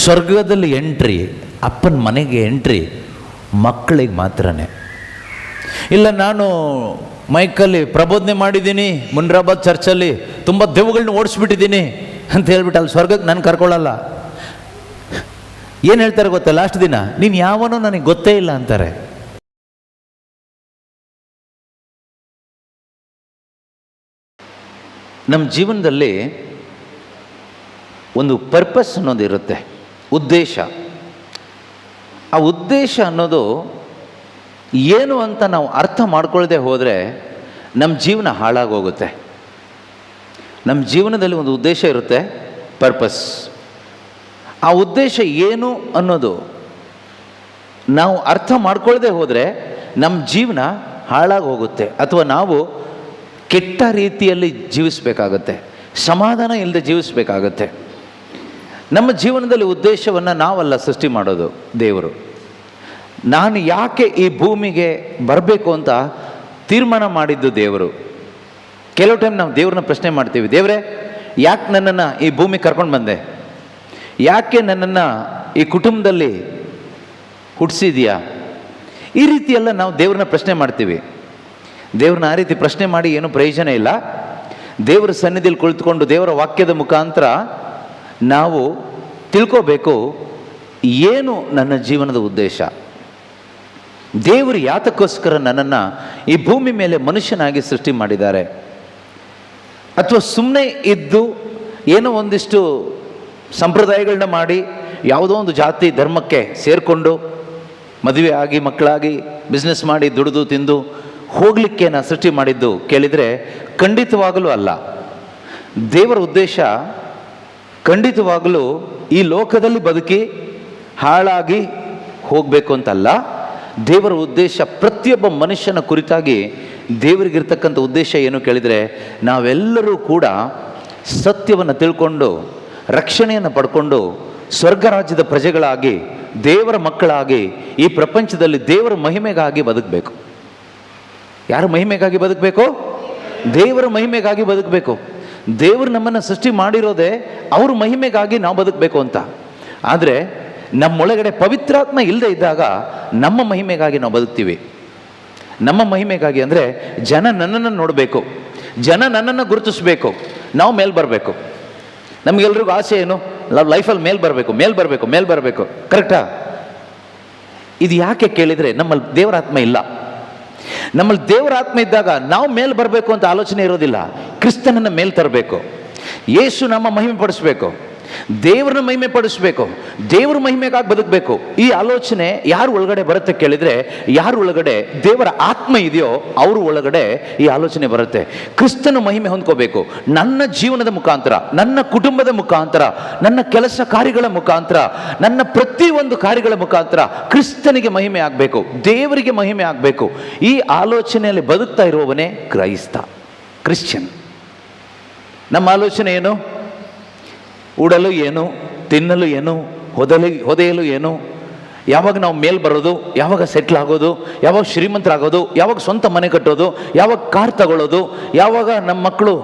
ಸ್ವರ್ಗದಲ್ಲಿ ಎಂಟ್ರಿ, ಅಪ್ಪನ ಮನೆಗೆ ಎಂಟ್ರಿ ಮಕ್ಕಳಿಗೆ ಮಾತ್ರನೇ. ಇಲ್ಲ ನಾನು ಮೈಕಲ್ಲಿ ಪ್ರಬೋಧನೆ ಮಾಡಿದ್ದೀನಿ, ಮುನ್ರಾಬಾದ್ ಚರ್ಚಲ್ಲಿ ತುಂಬ ದೆವ್ವಗಳನ್ನ ಓಡಿಸ್ಬಿಟ್ಟಿದ್ದೀನಿ ಅಂತ ಹೇಳ್ಬಿಟ್ಟು ಅಲ್ಲಿ ಸ್ವರ್ಗಕ್ಕೆ ನಾನು ಕರ್ಕೊಳ್ಳಲ್ಲ. ಏನು ಹೇಳ್ತಾರೆ ಗೊತ್ತಾ, ಲಾಸ್ಟ್ ದಿನ ನೀನು ಯಾವನೋ ನನಗೆ ಗೊತ್ತೇ ಇಲ್ಲ ಅಂತಾರೆ. ನಮ್ಮ ಜೀವನದಲ್ಲಿ ಒಂದು ಪರ್ಪಸ್ ಅನ್ನೋದು ಇರುತ್ತೆ, ಉದ್ದೇಶ. ಆ ಉದ್ದೇಶ ಅನ್ನೋದು ಏನು ಅಂತ ನಾವು ಅರ್ಥ ಮಾಡ್ಕೊಳ್ಳದೆ ಹೋದರೆ ನಮ್ಮ ಜೀವನ ಹಾಳಾಗೋಗುತ್ತೆ. ನಮ್ಮ ಜೀವನದಲ್ಲಿ ಒಂದು ಉದ್ದೇಶ ಇರುತ್ತೆ, ಪರ್ಪಸ್. ಆ ಉದ್ದೇಶ ಏನು ಅನ್ನೋದು ನಾವು ಅರ್ಥ ಮಾಡ್ಕೊಳ್ಳದೆ ಹೋದರೆ ನಮ್ಮ ಜೀವನ ಹಾಳಾಗಿ ಹೋಗುತ್ತೆ, ಅಥವಾ ನಾವು ಕೆಟ್ಟ ರೀತಿಯಲ್ಲಿ ಜೀವಿಸಬೇಕಾಗತ್ತೆ, ಸಮಾಧಾನ ಇಲ್ಲದೆ ಜೀವಿಸಬೇಕಾಗತ್ತೆ. ನಮ್ಮ ಜೀವನದಲ್ಲಿ ಉದ್ದೇಶವನ್ನು ನಾವಲ್ಲ ಸೃಷ್ಟಿ ಮಾಡೋದು, ದೇವರು. ನಾನು ಯಾಕೆ ಈ ಭೂಮಿಗೆ ಬರಬೇಕು ಅಂತ ತೀರ್ಮಾನ ಮಾಡಿದ್ದು ದೇವರು. ಕೆಲವು ಟೈಮ್ ನಾವು ದೇವ್ರನ್ನ ಪ್ರಶ್ನೆ ಮಾಡ್ತೀವಿ, ದೇವರೇ ಯಾಕೆ ನನ್ನನ್ನು ಈ ಭೂಮಿಗೆ ಕರ್ಕೊಂಡು ಬಂದೆ, ಯಾಕೆ ನನ್ನನ್ನು ಈ ಕುಟುಂಬದಲ್ಲಿ ಹುಟ್ಟಿಸಿದೀಯಾ, ಈ ರೀತಿಯೆಲ್ಲ ನಾವು ದೇವ್ರನ್ನ ಪ್ರಶ್ನೆ ಮಾಡ್ತೀವಿ. ದೇವ್ರನ್ನ ಆ ರೀತಿ ಪ್ರಶ್ನೆ ಮಾಡಿ ಏನೂ ಪ್ರಯೋಜನ ಇಲ್ಲ. ದೇವರ ಸನ್ನಿಧಿಯಲ್ಲಿ ಕುಳಿತುಕೊಂಡು ದೇವರ ವಾಕ್ಯದ ಮುಖಾಂತರ ನಾವು ತಿಳ್ಕೋಬೇಕು, ಏನು ನನ್ನ ಜೀವನದ ಉದ್ದೇಶ, ದೇವರು ಯಾತಕ್ಕೋಸ್ಕರ ನನ್ನನ್ನು ಈ ಭೂಮಿ ಮೇಲೆ ಮನುಷ್ಯನಾಗಿ ಸೃಷ್ಟಿ ಮಾಡಿದ್ದಾರೆ. ಅಥವಾ ಸುಮ್ಮನೆ ಇದ್ದು ಏನೋ ಒಂದಿಷ್ಟು ಸಂಪ್ರದಾಯಗಳನ್ನ ಮಾಡಿ ಯಾವುದೋ ಒಂದು ಜಾತಿ ಧರ್ಮಕ್ಕೆ ಸೇರಿಕೊಂಡು ಮದುವೆ ಆಗಿ ಮಕ್ಕಳಾಗಿ ಬಿಸ್ನೆಸ್ ಮಾಡಿ ದುಡಿದು ತಿಂದು ಹೋಗಲಿಕ್ಕೆ ನಾನು ಸೃಷ್ಟಿ ಮಾಡಿದ್ದು ಕೇಳಿದರೆ ಖಂಡಿತವಾಗಲೂ ಅಲ್ಲ. ದೇವರ ಉದ್ದೇಶ ಖಂಡಿತವಾಗಲೂ ಈ ಲೋಕದಲ್ಲಿ ಬದುಕಿ ಹಾಳಾಗಿ ಹೋಗಬೇಕು ಅಂತಲ್ಲ. ದೇವರ ಉದ್ದೇಶ ಪ್ರತಿಯೊಬ್ಬ ಮನುಷ್ಯನ ಕುರಿತಾಗಿ ದೇವರಿಗಿರ್ತಕ್ಕಂಥ ಉದ್ದೇಶ ಏನು ಕೇಳಿದರೆ, ನಾವೆಲ್ಲರೂ ಕೂಡ ಸತ್ಯವನ್ನು ತಿಳ್ಕೊಂಡು ರಕ್ಷಣೆಯನ್ನು ಪಡ್ಕೊಂಡು ಸ್ವರ್ಗ ರಾಜ್ಯದ ಪ್ರಜೆಗಳಾಗಿ ದೇವರ ಮಕ್ಕಳಾಗಿ ಈ ಪ್ರಪಂಚದಲ್ಲಿ ದೇವರ ಮಹಿಮೆಗಾಗಿ ಬದುಕಬೇಕು. ಯಾರ ಮಹಿಮೆಗಾಗಿ ಬದುಕಬೇಕು? ದೇವರ ಮಹಿಮೆಗಾಗಿ ಬದುಕಬೇಕು. ದೇವರು ನಮ್ಮನ್ನು ಸೃಷ್ಟಿ ಮಾಡಿರೋದೇ ಅವ್ರ ಮಹಿಮೆಗಾಗಿ ನಾವು ಬದುಕಬೇಕು ಅಂತ. ಆದರೆ ನಮ್ಮೊಳಗಡೆ ಪವಿತ್ರಾತ್ಮ ಇಲ್ಲದೆ ಇದ್ದಾಗ ನಮ್ಮ ಮಹಿಮೆಗಾಗಿ ನಾವು ಬದುಕ್ತೀವಿ. ನಮ್ಮ ಮಹಿಮೆಗಾಗಿ ಅಂದರೆ ಜನ ನನ್ನನ್ನು ನೋಡಬೇಕು, ಜನ ನನ್ನನ್ನು ಗುರುತಿಸ್ಬೇಕು, ನಾವು ಮೇಲೆ ಬರಬೇಕು. ನಮಗೆಲ್ರಿಗೂ ಆಸೆ ಏನು? ಲೈಫಲ್ಲಿ ಮೇಲ್ ಬರಬೇಕು. ಕರೆಕ್ಟಾ? ಇದು ಯಾಕೆ ಕೇಳಿದರೆ ನಮ್ಮಲ್ಲಿ ದೇವರಾತ್ಮ ಇಲ್ಲ. ನಮ್ಮಲ್ಲಿ ದೇವರಾತ್ಮ ಇದ್ದಾಗ ನಾವು ಮೇಲೆ ಬರಬೇಕು ಅಂತ ಆಲೋಚನೆ ಇರೋದಿಲ್ಲ. ಕ್ರಿಸ್ತನನ್ನು ಮೇಲೆ ತರಬೇಕು, ಯೇಸು ನಮ್ಮ ಮಹಿಮೆ ಪಡಿಸ್ಬೇಕು, ದೇವರನ್ನ ಮಹಿಮೆ ಪಡಿಸ್ಬೇಕು, ದೇವರ ಮಹಿಮೆಗಾಗಿ ಬದುಕಬೇಕು. ಈ ಆಲೋಚನೆ ಯಾರು ಒಳಗಡೆ ಬರುತ್ತೆ ಕೇಳಿದರೆ, ಯಾರು ಒಳಗಡೆ ದೇವರ ಆತ್ಮ ಇದೆಯೋ ಅವ್ರ ಒಳಗಡೆ ಈ ಆಲೋಚನೆ ಬರುತ್ತೆ. ಕ್ರಿಸ್ತನ ಮಹಿಮೆ ಹೊಂದ್ಕೋಬೇಕು. ನನ್ನ ಜೀವನದ ಮುಖಾಂತರ, ನನ್ನ ಕುಟುಂಬದ ಮುಖಾಂತರ, ನನ್ನ ಕೆಲಸ ಕಾರ್ಯಗಳ ಮುಖಾಂತರ, ನನ್ನ ಪ್ರತಿಯೊಂದು ಕಾರ್ಯಗಳ ಮುಖಾಂತರ ಕ್ರಿಸ್ತನಿಗೆ ಮಹಿಮೆ ಆಗಬೇಕು, ದೇವರಿಗೆ ಮಹಿಮೆ ಆಗಬೇಕು. ಈ ಆಲೋಚನೆಯಲ್ಲಿ ಬದುಕ್ತಾ ಇರುವವನೇ ಕ್ರಿಶ್ಚಿಯನ್. ನಮ್ಮ ಆಲೋಚನೆ ಏನು? ಉಡಲು ಏನು, ತಿನ್ನಲು ಏನು, ಹೊದೆಯಲು ಏನು, ಯಾವಾಗ ನಾವು ಮೇಲ್ ಬರೋದು, ಯಾವಾಗ ಸೆಟ್ಲ್ ಆಗೋದು, ಯಾವಾಗ ಶ್ರೀಮಂತರಾಗೋದು, ಯಾವಾಗ ಸ್ವಂತ ಮನೆ ಕಟ್ಟೋದು, ಯಾವಾಗ ಕಾರ್ ತಗೊಳ್ಳೋದು, ಯಾವಾಗ ನಮ್ಮ ಮಕ್ಕಳು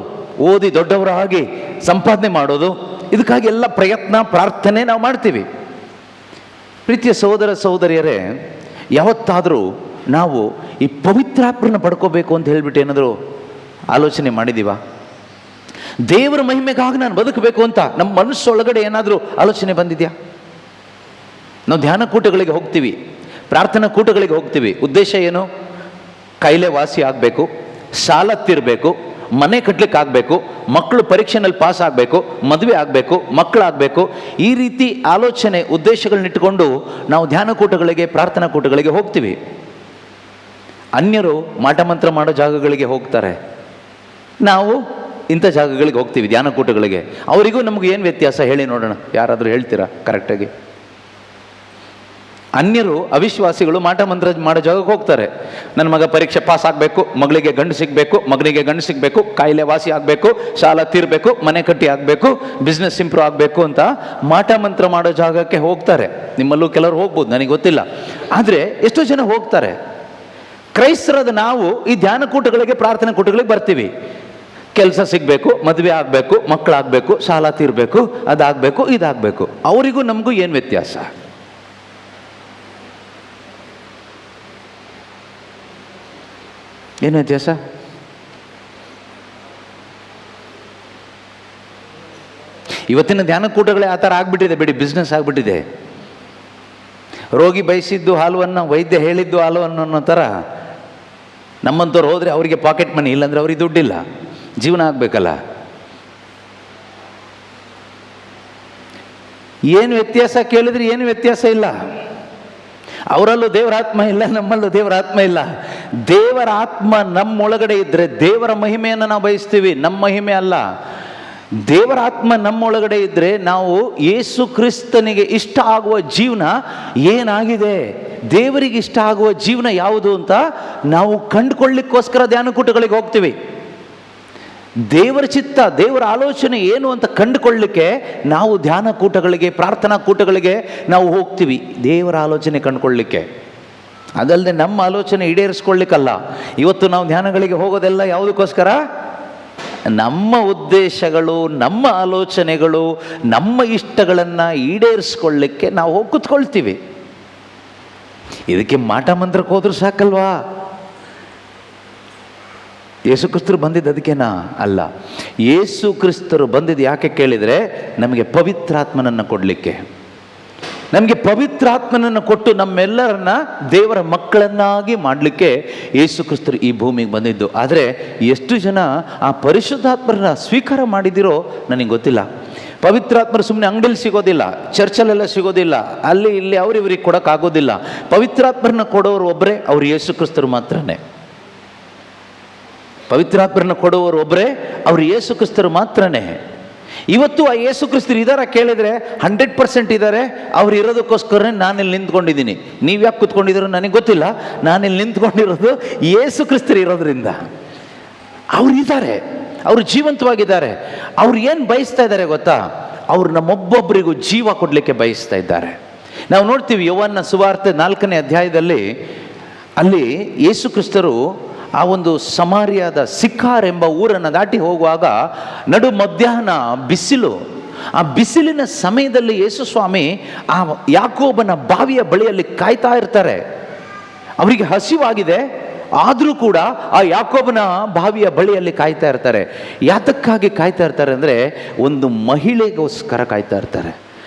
ಓದಿ ದೊಡ್ಡವರಾಗಿ ಸಂಪಾದನೆ ಮಾಡೋದು, ಇದಕ್ಕಾಗಿ ಎಲ್ಲ ಪ್ರಯತ್ನ ಪ್ರಾರ್ಥನೆ ನಾವು ಮಾಡ್ತೀವಿ. ಪ್ರೀತಿಯ ಸಹೋದರ ಸಹೋದರಿಯರೇ, ಯಾವತ್ತಾದರೂ ನಾವು ಈ ಪವಿತ್ರಾತ್ಮನ ಪಡ್ಕೋಬೇಕು ಅಂತ ಹೇಳಿಬಿಟ್ಟು ಏನಾದರೂ ಆಲೋಚನೆ ಮಾಡಿದ್ದೀವ? ದೇವರ ಮಹಿಮೆಗಾಗಿ ನಾನು ಬದುಕಬೇಕು ಅಂತ ನಮ್ಮ ಮನಸ್ಸೊಳಗಡೆ ಏನಾದರೂ ಆಲೋಚನೆ ಬಂದಿದೆಯಾ? ನಾವು ಧ್ಯಾನ ಕೂಟಗಳಿಗೆ ಹೋಗ್ತೀವಿ, ಪ್ರಾರ್ಥನಾ ಕೂಟಗಳಿಗೆ ಹೋಗ್ತೀವಿ. ಉದ್ದೇಶ ಏನು? ಕಾಯಿಲೆ ವಾಸಿ ಆಗಬೇಕು, ಸಾಲ ತೀರಬೇಕು, ಮನೆ ಕಟ್ಟಲಿಕ್ಕೆ ಆಗಬೇಕು, ಮಕ್ಕಳು ಪರೀಕ್ಷೆನಲ್ಲಿ ಪಾಸ್ ಆಗಬೇಕು, ಮದುವೆ ಆಗಬೇಕು, ಮಕ್ಕಳಾಗಬೇಕು. ಈ ರೀತಿ ಆಲೋಚನೆ ಉದ್ದೇಶಗಳನ್ನಿಟ್ಟುಕೊಂಡು ನಾವು ಧ್ಯಾನ ಕೂಟಗಳಿಗೆ ಪ್ರಾರ್ಥನಾ ಕೂಟಗಳಿಗೆ ಹೋಗ್ತೀವಿ. ಅನ್ಯರು ಮಾಟ ಮಂತ್ರ ಮಾಡೋ ಜಾಗಗಳಿಗೆ ಹೋಗ್ತಾರೆ, ನಾವು ಇಂಥ ಜಾಗಗಳಿಗೆ ಹೋಗ್ತೀವಿ, ಧ್ಯಾನ ಕೂಟಗಳಿಗೆ. ಅವರಿಗೂ ನಮಗೂ ಏನು ವ್ಯತ್ಯಾಸ ಹೇಳಿ ನೋಡೋಣ, ಯಾರಾದರೂ ಹೇಳ್ತೀರಾ ಕರೆಕ್ಟಾಗಿ? ಅನ್ಯರು ಅವಿಶ್ವಾಸಿಗಳು ಮಾಟ ಮಂತ್ರ ಮಾಡೋ ಜಾಗಕ್ಕೆ ಹೋಗ್ತಾರೆ. ನನ್ನ ಮಗ ಪರೀಕ್ಷೆ ಪಾಸ್ ಆಗಬೇಕು, ಮಗಳಿಗೆ ಗಂಡು ಸಿಗಬೇಕು, ಮಗನಿಗೆ ಗಂಡು ಸಿಗಬೇಕು, ಕಾಯಿಲೆ ವಾಸಿ ಆಗಬೇಕು, ಸಾಲ ತೀರಬೇಕು, ಮನೆ ಕಟ್ಟಿ ಆಗಬೇಕು, ಬಿಸ್ನೆಸ್ ಇಂಪ್ರೂವ್ ಆಗಬೇಕು ಅಂತ ಮಾಟ ಮಂತ್ರ ಮಾಡೋ ಜಾಗಕ್ಕೆ ಹೋಗ್ತಾರೆ. ನಿಮ್ಮಲ್ಲೂ ಕೆಲವರು ಹೋಗ್ಬೋದು, ನನಗೆ ಗೊತ್ತಿಲ್ಲ. ಆದರೆ ಎಷ್ಟೋ ಜನ ಹೋಗ್ತಾರೆ. ಕ್ರೈಸ್ತರಾದ ನಾವು ಈ ಧ್ಯಾನ ಕೂಟಗಳಿಗೆ ಪ್ರಾರ್ಥನಾ ಕೂಟಗಳಿಗೆ ಬರ್ತೀವಿ. ಕೆಲಸ ಸಿಗಬೇಕು, ಮದುವೆ ಆಗಬೇಕು, ಮಕ್ಕಳಾಗಬೇಕು, ಸಾಲ ತೀರಬೇಕು, ಅದಾಗಬೇಕು, ಇದಾಗಬೇಕು. ಅವರಿಗೂ ನಮಗೂ ಏನು ವ್ಯತ್ಯಾಸ? ಏನು ವ್ಯತ್ಯಾಸ? ಇವತ್ತಿನ ಧ್ಯಾನ ಕೂಟಗಳೇ ಆ ಥರ ಆಗ್ಬಿಟ್ಟಿದೆ ಬಿಡಿ, ಬಿಸ್ನೆಸ್ ಆಗಿಬಿಟ್ಟಿದೆ. ರೋಗಿ ಬಯಸಿದ್ದು ಹಾಲುವನ್ನು, ವೈದ್ಯ ಹೇಳಿದ್ದು ಹಾಲುವನ್ನು ಅನ್ನೋ ಥರ ನಮ್ಮಂಥವ್ರು ಹೋದರೆ ಅವರಿಗೆ ಪಾಕೆಟ್ ಮನಿ, ಇಲ್ಲಾಂದರೆ ಅವ್ರಿಗೆ ದುಡ್ಡಿಲ್ಲ, ಜೀವನ ಆಗಬೇಕಲ್ಲ. ಏನು ವ್ಯತ್ಯಾಸ ಕೇಳಿದ್ರೆ ಏನು ವ್ಯತ್ಯಾಸ ಇಲ್ಲ. ಅವರಲ್ಲೂ ದೇವರ ಆತ್ಮ ಇಲ್ಲ, ನಮ್ಮಲ್ಲೂ ದೇವರ ಆತ್ಮ ಇಲ್ಲ. ದೇವರ ಆತ್ಮ ನಮ್ಮೊಳಗಡೆ ಇದ್ದರೆ ದೇವರ ಮಹಿಮೆಯನ್ನು ನಾವು ಬಯಸ್ತೀವಿ, ನಮ್ಮ ಮಹಿಮೆ ಅಲ್ಲ. ದೇವರ ಆತ್ಮ ನಮ್ಮೊಳಗಡೆ ಇದ್ದರೆ ನಾವು ಯೇಸು ಕ್ರಿಸ್ತನಿಗೆ ಇಷ್ಟ ಆಗುವ ಜೀವನ ಏನಾಗಿದೆ, ದೇವರಿಗೆ ಇಷ್ಟ ಆಗುವ ಜೀವನ ಯಾವುದು ಅಂತ ನಾವು ಕಂಡುಕೊಳ್ಳಿಕ್ಕೋಸ್ಕರ ಧ್ಯಾನಕೂಟಗಳಿಗೆ ಹೋಗ್ತೀವಿ. ದೇವರ ಚಿತ್ತ, ದೇವರ ಆಲೋಚನೆ ಏನು ಅಂತ ಕಂಡುಕೊಳ್ಳಲಿಕ್ಕೆ ನಾವು ಧ್ಯಾನ ಕೂಟಗಳಿಗೆ, ಪ್ರಾರ್ಥನಾ ಕೂಟಗಳಿಗೆ ನಾವು ಹೋಗ್ತೀವಿ, ದೇವರ ಆಲೋಚನೆ ಕಂಡುಕೊಳ್ಳಲಿಕ್ಕೆ. ಅದಲ್ಲದೆ ನಮ್ಮ ಆಲೋಚನೆ ಈಡೇರಿಸ್ಕೊಳ್ಳಿಕ್ಕಲ್ಲ. ಇವತ್ತು ನಾವು ಧ್ಯಾನಗಳಿಗೆ ಹೋಗೋದೆಲ್ಲ ಯಾವುದಕ್ಕೋಸ್ಕರ? ನಮ್ಮ ಉದ್ದೇಶಗಳು, ನಮ್ಮ ಆಲೋಚನೆಗಳು, ನಮ್ಮ ಇಷ್ಟಗಳನ್ನು ಈಡೇರಿಸ್ಕೊಳ್ಳಿಕ್ಕೆ ನಾವು ಹೋಗಿ ಕೂತ್ಕೊಳ್ತೀವಿ. ಇದಕ್ಕೆ ಮಾಟ ಮಂತ್ರಕ್ಕೆ ಹೋದ್ರೂ ಸಾಕಲ್ವಾ? ಯೇಸು ಕ್ರಿಸ್ತರು ಬಂದಿದ್ದು ಅದಕ್ಕೇನಾ? ಅಲ್ಲ. ಯೇಸು ಕ್ರಿಸ್ತರು ಬಂದಿದ್ದು ಯಾಕೆ ಕೇಳಿದರೆ ನಮಗೆ ಪವಿತ್ರಾತ್ಮನನ್ನು ಕೊಡಲಿಕ್ಕೆ. ನಮಗೆ ಪವಿತ್ರಾತ್ಮನನ್ನು ಕೊಟ್ಟು ನಮ್ಮೆಲ್ಲರನ್ನ ದೇವರ ಮಕ್ಕಳನ್ನಾಗಿ ಮಾಡಲಿಕ್ಕೆ ಯೇಸು ಕ್ರಿಸ್ತರು ಈ ಭೂಮಿಗೆ ಬಂದಿದ್ದು. ಆದರೆ ಎಷ್ಟು ಜನ ಆ ಪರಿಶುದ್ಧಾತ್ಮರನ್ನ ಸ್ವೀಕಾರ ಮಾಡಿದಿರೋ ನನಗೆ ಗೊತ್ತಿಲ್ಲ. ಪವಿತ್ರಾತ್ಮರು ಸುಮ್ಮನೆ ಅಂಗಡಿಯಲ್ಲಿ ಸಿಗೋದಿಲ್ಲ, ಚರ್ಚಲ್ಲೆಲ್ಲ ಸಿಗೋದಿಲ್ಲ, ಅಲ್ಲಿ ಇಲ್ಲಿ ಅವರಿವ್ರಿಗೆ ಕೊಡೋಕ್ಕಾಗೋದಿಲ್ಲ. ಪವಿತ್ರಾತ್ಮರನ್ನ ಕೊಡೋರು ಒಬ್ಬರೇ, ಅವ್ರು ಯೇಸು ಕ್ರಿಸ್ತರು ಮಾತ್ರನೇ. ಪವಿತ್ರಾತ್ಮರನ್ನ ಕೊಡುವವರು ಒಬ್ಬರೇ, ಅವರು ಯೇಸು ಕ್ರಿಸ್ತರು ಮಾತ್ರನೇ. ಇವತ್ತು ಆ ಯೇಸು ಕ್ರಿಸ್ತರು ಇದಾರ ಕೇಳಿದರೆ 100% ಇದ್ದಾರೆ. ಅವ್ರು ಇರೋದಕ್ಕೋಸ್ಕರ ನಾನಿಲ್ಲಿ ನಿಂತ್ಕೊಂಡಿದ್ದೀನಿ. ನೀವು ಯಾಕೆ ಕೂತ್ಕೊಂಡಿದ್ದೀರೋ ನನಗೆ ಗೊತ್ತಿಲ್ಲ. ನಾನಿಲ್ಲಿ ನಿಂತ್ಕೊಂಡಿರೋದು ಯೇಸು ಕ್ರಿಸ್ತರು ಇರೋದ್ರಿಂದ. ಅವ್ರು ಇದ್ದಾರೆ, ಅವರು ಜೀವಂತವಾಗಿದ್ದಾರೆ. ಅವ್ರು ಏನು ಬಯಸ್ತಾ ಇದ್ದಾರೆ ಗೊತ್ತಾ? ಅವ್ರು ನಮ್ಮೊಬ್ಬೊಬ್ಬರಿಗೂ ಜೀವ ಕೊಡಲಿಕ್ಕೆ ಬಯಸ್ತಾ ಇದ್ದಾರೆ. ನಾವು ನೋಡ್ತೀವಿ ಯೋಹಾನನ ಸುವಾರ್ತೆ 4ನೇ ಅಧ್ಯಾಯದಲ್ಲಿ, ಅಲ್ಲಿ ಯೇಸು ಕ್ರಿಸ್ತರು ಆ ಒಂದು ಸಮಾರ್ಯದ ಸಿಕ್ಕಾರ್ ಎಂಬ ಊರನ್ನು ದಾಟಿ ಹೋಗುವಾಗ ನಡು ಮಧ್ಯಾಹ್ನ ಬಿಸಿಲು. ಆ ಬಿಸಿಲಿನ ಸಮಯದಲ್ಲಿ ಯೇಸು ಸ್ವಾಮಿ ಆ ಯಾಕೋಬನ ಬಾವಿಯ ಬಳಿಯಲ್ಲಿ ಕಾಯ್ತಾ ಇರ್ತಾರೆ. ಅವರಿಗೆ ಹಸಿವಾಗಿದೆ, ಆದರೂ ಕೂಡ ಆ ಯಾಕೋಬನ ಬಾವಿಯ ಬಳಿಯಲ್ಲಿ ಕಾಯ್ತಾ ಇರ್ತಾರೆ. ಯಾತಕ್ಕಾಗಿ ಕಾಯ್ತಾ ಇರ್ತಾರೆ ಅಂದರೆ, ಒಂದು ಮಹಿಳೆಗೋಸ್ಕರ ಕಾಯ್ತಾ ಇರ್ತಾರೆ.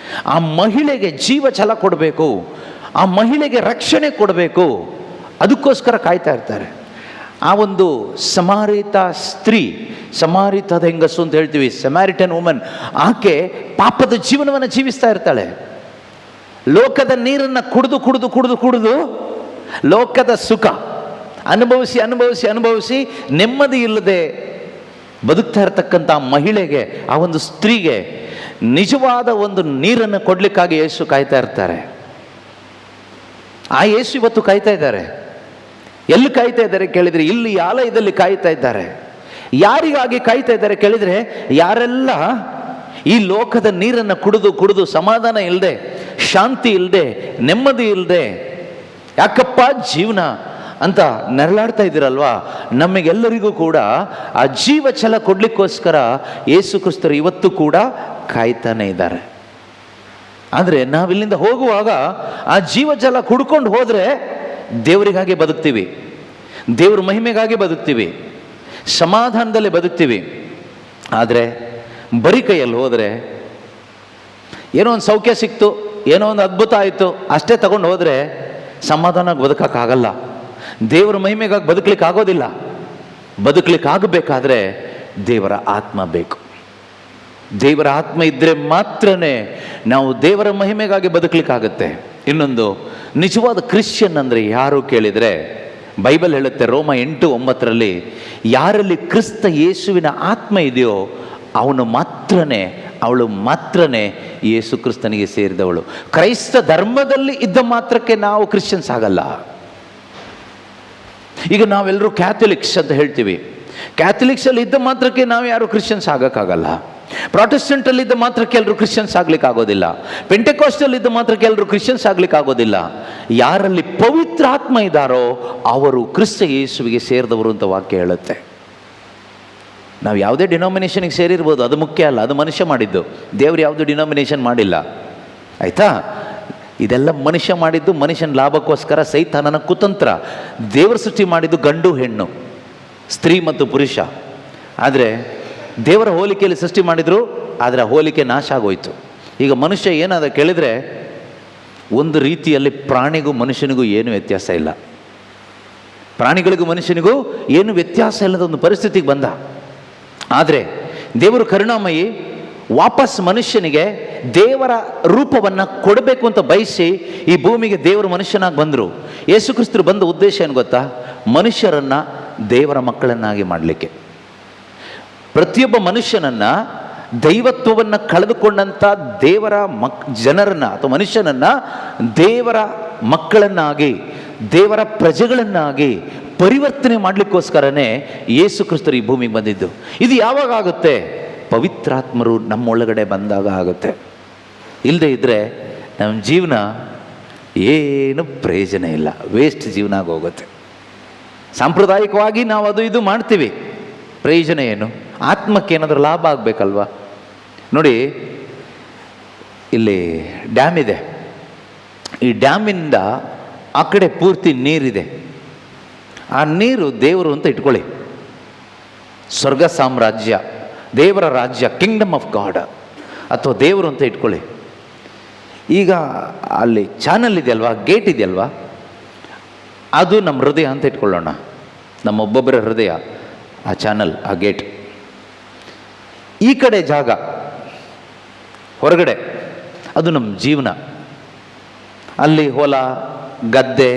ಆ ಮಹಿಳೆಗೆ ಜೀವ ಛಲ ಕೊಡಬೇಕು, ಆ ಮಹಿಳೆಗೆ ರಕ್ಷಣೆ ಕೊಡಬೇಕು, ಅದಕ್ಕೋಸ್ಕರ ಕಾಯ್ತಾ ಇರ್ತಾರೆ. ಆ ಒಂದು ಸಮಾರಿತ ಸ್ತ್ರೀ, ಸಮಾರಿತದ ಹೆಂಗಸು ಅಂತ ಹೇಳ್ತೀವಿ, ಸಮಾರಿಟನ್ ವುಮನ್, ಆಕೆ ಪಾಪದ ಜೀವನವನ್ನು ಜೀವಿಸ್ತಾ ಇರ್ತಾಳೆ. ಲೋಕದ ನೀರನ್ನು ಕುಡಿದು ಕುಡಿದು ಕುಡಿದು ಕುಡಿದು ಲೋಕದ ಸುಖ ಅನುಭವಿಸಿ ಅನುಭವಿಸಿ ಅನುಭವಿಸಿ ನೆಮ್ಮದಿ ಇಲ್ಲದೆ ಬದುಕ್ತಾ ಇರತಕ್ಕಂಥ ಮಹಿಳೆಗೆ, ಆ ಒಂದು ಸ್ತ್ರೀಗೆ ನಿಜವಾದ ಒಂದು ನೀರನ್ನು ಕೊಡಲಿಕ್ಕಾಗಿ ಯೇಸು ಕಾಯ್ತಾ ಇರ್ತಾರೆ. ಆ ಯೇಸು ಇವತ್ತು ಕಾಯ್ತಾ ಇದ್ದಾರೆ. ಎಲ್ಲಿ ಕಾಯ್ತಾ ಇದ್ದಾರೆ ಕೇಳಿದರೆ, ಇಲ್ಲಿ ಆಲಯದಲ್ಲಿ ಕಾಯ್ತಾ ಇದ್ದಾರೆ. ಯಾರಿಗಾಗಿ ಕಾಯ್ತಾ ಇದ್ದಾರೆ ಕೇಳಿದರೆ, ಯಾರೆಲ್ಲ ಈ ಲೋಕದ ನೀರನ್ನು ಕುಡಿದು ಕುಡಿದು ಸಮಾಧಾನ ಇಲ್ಲದೆ, ಶಾಂತಿ ಇಲ್ಲದೆ, ನೆಮ್ಮದಿ ಇಲ್ಲದೆ, ಯಾಕಪ್ಪ ಜೀವನ ಅಂತ ನರಳಾಡ್ತಾ ಇದ್ದೀರಲ್ವಾ, ನಮಗೆಲ್ಲರಿಗೂ ಕೂಡ ಆ ಜೀವ ಛಲ ಕೊಡ್ಲಿಕ್ಕೋಸ್ಕರ ಯೇಸು ಕ್ರಿಸ್ತರು ಇವತ್ತು ಕೂಡ ಕಾಯ್ತಾನೆ ಇದ್ದಾರೆ. ಆದರೆ ನಾವಿಲ್ಲಿಂದ ಹೋಗುವಾಗ ಆ ಜೀವ ಛಲ ಕುಡ್ಕೊಂಡು ಹೋದರೆ ದೇವರಿಗಾಗಿ ಬದುಕ್ತೀವಿ, ದೇವ್ರ ಮಹಿಮೆಗಾಗಿ ಬದುಕ್ತೀವಿ, ಸಮಾಧಾನದಲ್ಲಿ ಬದುಕ್ತೀವಿ. ಆದರೆ ಬರೀ ಕೈಯಲ್ಲಿ ಹೋದರೆ, ಏನೋ ಒಂದು ಸೌಖ್ಯ ಸಿಕ್ತು, ಏನೋ ಒಂದು ಅದ್ಭುತ ಆಯಿತು, ಅಷ್ಟೇ ತಗೊಂಡು ಹೋದರೆ ಸಮಾಧಾನವಾಗಿ ಬದುಕೋಕ್ಕಾಗಲ್ಲ, ದೇವರ ಮಹಿಮೆಗಾಗಿ ಬದುಕಲಿಕ್ಕೆ ಆಗೋದಿಲ್ಲ. ಬದುಕಲಿಕ್ಕೆ ಆಗಬೇಕಾದ್ರೆ ದೇವರ ಆತ್ಮ ಬೇಕು. ದೇವರ ಆತ್ಮ ಇದ್ದರೆ ಮಾತ್ರನೇ ನಾವು ದೇವರ ಮಹಿಮೆಗಾಗಿ ಬದುಕಲಿಕ್ಕಾಗತ್ತೆ. ಇನ್ನೊಂದು, ನಿಜವಾದ ಕ್ರಿಶ್ಚಿಯನ್ ಅಂದರೆ ಯಾರು ಕೇಳಿದರೆ, ಬೈಬಲ್ ಹೇಳುತ್ತೆ ರೋಮ 8:9 ಯಾರಲ್ಲಿ ಕ್ರಿಸ್ತ ಯೇಸುವಿನ ಆತ್ಮ ಇದೆಯೋ ಅವನು ಮಾತ್ರನೇ, ಅವಳು ಮಾತ್ರನೇ ಯೇಸು ಕ್ರಿಸ್ತನಿಗೆ ಸೇರಿದವಳು. ಕ್ರೈಸ್ತ ಧರ್ಮದಲ್ಲಿ ಇದ್ದ ಮಾತ್ರಕ್ಕೆ ನಾವು ಕ್ರಿಶ್ಚಿಯನ್ಸ್ ಆಗಲ್ಲ. ಈಗ ನಾವೆಲ್ಲರೂ ಕ್ಯಾಥಲಿಕ್ಸ್ ಅಂತ ಹೇಳ್ತೀವಿ. ಕ್ಯಾಥಲಿಕ್ಸಲ್ಲಿ ಇದ್ದ ಮಾತ್ರಕ್ಕೆ ನಾವು ಯಾರು ಕ್ರಿಶ್ಚಿಯನ್ಸ್ ಆಗೋಕ್ಕಾಗಲ್ಲ. ಪ್ರಾಟೆಸ್ಟೆಂಟಲ್ಲಿ ಇದ್ದ ಮಾತ್ರಕ್ಕೆ ಎಲ್ಲರೂ ಕ್ರಿಶ್ಚಿಯನ್ಸ್ ಆಗ್ಲಿಕ್ಕೆ ಆಗೋದಿಲ್ಲ. ಪೆಂಟೆಕಾಸ್ಟಲ್ಲಿ ಇದ್ದ ಮಾತ್ರಕ್ಕೆ ಎಲ್ಲರೂ ಕ್ರಿಶ್ಚಿಯನ್ಸ್ ಆಗ್ಲಿಕ್ಕೆ ಆಗೋದಿಲ್ಲ. ಯಾರಲ್ಲಿ ಪವಿತ್ರ ಆತ್ಮ ಇದ್ದಾರೋ ಅವರು ಕ್ರಿಸ್ತ ಯೇಸುವಿಗೆ ಸೇರಿದವರು ಅಂತ ವಾಕ್ಯ ಹೇಳುತ್ತೆ. ನಾವು ಯಾವುದೇ ಡಿನಾಮಿನೇಷನ್ಗೆ ಸೇರಿರ್ಬೋದು, ಅದು ಮುಖ್ಯ ಅಲ್ಲ, ಅದು ಮನುಷ್ಯ ಮಾಡಿದ್ದು. ದೇವರು ಯಾವುದು ಡಿನಾಮಿನೇಷನ್ ಮಾಡಿಲ್ಲ, ಆಯಿತಾ? ಇದೆಲ್ಲ ಮನುಷ್ಯ ಮಾಡಿದ್ದು, ಮನುಷ್ಯನ ಲಾಭಕ್ಕೋಸ್ಕರ, ಸೈತಾನನ ಕುತಂತ್ರ. ದೇವರು ಸೃಷ್ಟಿ ಮಾಡಿದ್ದು ಗಂಡು ಹೆಣ್ಣು, ಸ್ತ್ರೀ ಮತ್ತು ಪುರುಷ. ಆದರೆ ದೇವರ ಹೋಲಿಕೆಯಲ್ಲಿ ಸೃಷ್ಟಿ ಮಾಡಿದರು, ಆದರೆ ಆ ಹೋಲಿಕೆ ನಾಶ ಆಗೋಯ್ತು. ಈಗ ಮನುಷ್ಯ ಏನಾದ ಕೇಳಿದರೆ, ಒಂದು ರೀತಿಯಲ್ಲಿ ಪ್ರಾಣಿಗೂ ಮನುಷ್ಯನಿಗೂ ಏನು ವ್ಯತ್ಯಾಸ ಇಲ್ಲ, ಪ್ರಾಣಿಗಳಿಗೂ ಮನುಷ್ಯನಿಗೂ ಏನು ವ್ಯತ್ಯಾಸ ಇಲ್ಲದ ಒಂದು ಪರಿಸ್ಥಿತಿಗೆ ಬಂದ. ಆದರೆ ದೇವರು ಕರುಣಾಮಯಿ ವಾಪಸ್ ಮನುಷ್ಯನಿಗೆ ದೇವರ ರೂಪವನ್ನು ಕೊಡಬೇಕು ಅಂತ ಬಯಸಿ ಈ ಭೂಮಿಗೆ ದೇವರು ಮನುಷ್ಯನಾಗಿ ಬಂದರು. ಯೇಸು ಕ್ರಿಸ್ತರು ಬಂದ ಉದ್ದೇಶ ಏನು ಗೊತ್ತಾ? ಮನುಷ್ಯರನ್ನು ದೇವರ ಮಕ್ಕಳನ್ನಾಗಿ ಮಾಡಲಿಕ್ಕೆ. ಪ್ರತಿಯೊಬ್ಬ ಮನುಷ್ಯನನ್ನು, ದೈವತ್ವವನ್ನು ಕಳೆದುಕೊಂಡಂಥ ದೇವರ ಜನರನ್ನು ಅಥವಾ ಮನುಷ್ಯನನ್ನು ದೇವರ ಮಕ್ಕಳನ್ನಾಗಿ, ದೇವರ ಪ್ರಜೆಗಳನ್ನಾಗಿ ಪರಿವರ್ತನೆ ಮಾಡಲಿಕ್ಕೋಸ್ಕರನೇ ಯೇಸು ಕ್ರಿಸ್ತರು ಈ ಭೂಮಿಗೆ ಬಂದಿದ್ದು. ಇದು ಯಾವಾಗ ಆಗುತ್ತೆ? ಪವಿತ್ರಾತ್ಮರು ನಮ್ಮೊಳಗಡೆ ಬಂದಾಗ ಆಗುತ್ತೆ. ಇಲ್ಲದೆ ಇದ್ದರೆ ನಮ್ಮ ಜೀವನ ಏನು ಪ್ರಯೋಜನ ಇಲ್ಲ, ವೇಸ್ಟ್ ಜೀವನ ಆಗೋಗುತ್ತೆ. ಸಾಂಪ್ರದಾಯಿಕವಾಗಿ ನಾವು ಅದು ಇದು ಮಾಡ್ತೀವಿ, ಪ್ರಯೋಜನ ಏನು? ಆತ್ಮಕ್ಕೆ ಏನಾದರೂ ಲಾಭ ಆಗಬೇಕಲ್ವ? ನೋಡಿ, ಇಲ್ಲಿ ಡ್ಯಾಮ್ ಇದೆ, ಈ ಡ್ಯಾಮಿಂದ ಆ ಕಡೆ ಪೂರ್ತಿ ನೀರಿದೆ. ಆ ನೀರು ದೇವರು ಅಂತ ಇಟ್ಕೊಳ್ಳಿ, ಸ್ವರ್ಗ ಸಾಮ್ರಾಜ್ಯ, ದೇವರ ರಾಜ್ಯ, ಕಿಂಗ್ಡಮ್ ಆಫ್ ಗಾಡ್ ಅಥವಾ ದೇವರು ಅಂತ ಇಟ್ಕೊಳ್ಳಿ. ಈಗ ಅಲ್ಲಿ ಚಾನಲ್ ಇದೆಯಲ್ವಾ, ಗೇಟ್ ಇದೆಯಲ್ವಾ, ಅದು ನಮ್ಮ ಹೃದಯ ಅಂತ ಇಟ್ಕೊಳ್ಳೋಣ. ನಮ್ಮ ಒಬ್ಬೊಬ್ಬರ ಹೃದಯ ಆ ಚಾನಲ್, ಆ ಗೇಟ್. ಈ ಕಡೆ ಜಾಗ ಹೊರಗಡೆ, ಅದು ನಮ್ಮ ಜೀವನ. ಅಲ್ಲಿ ಹೊಲ, ಗದ್ದೆ,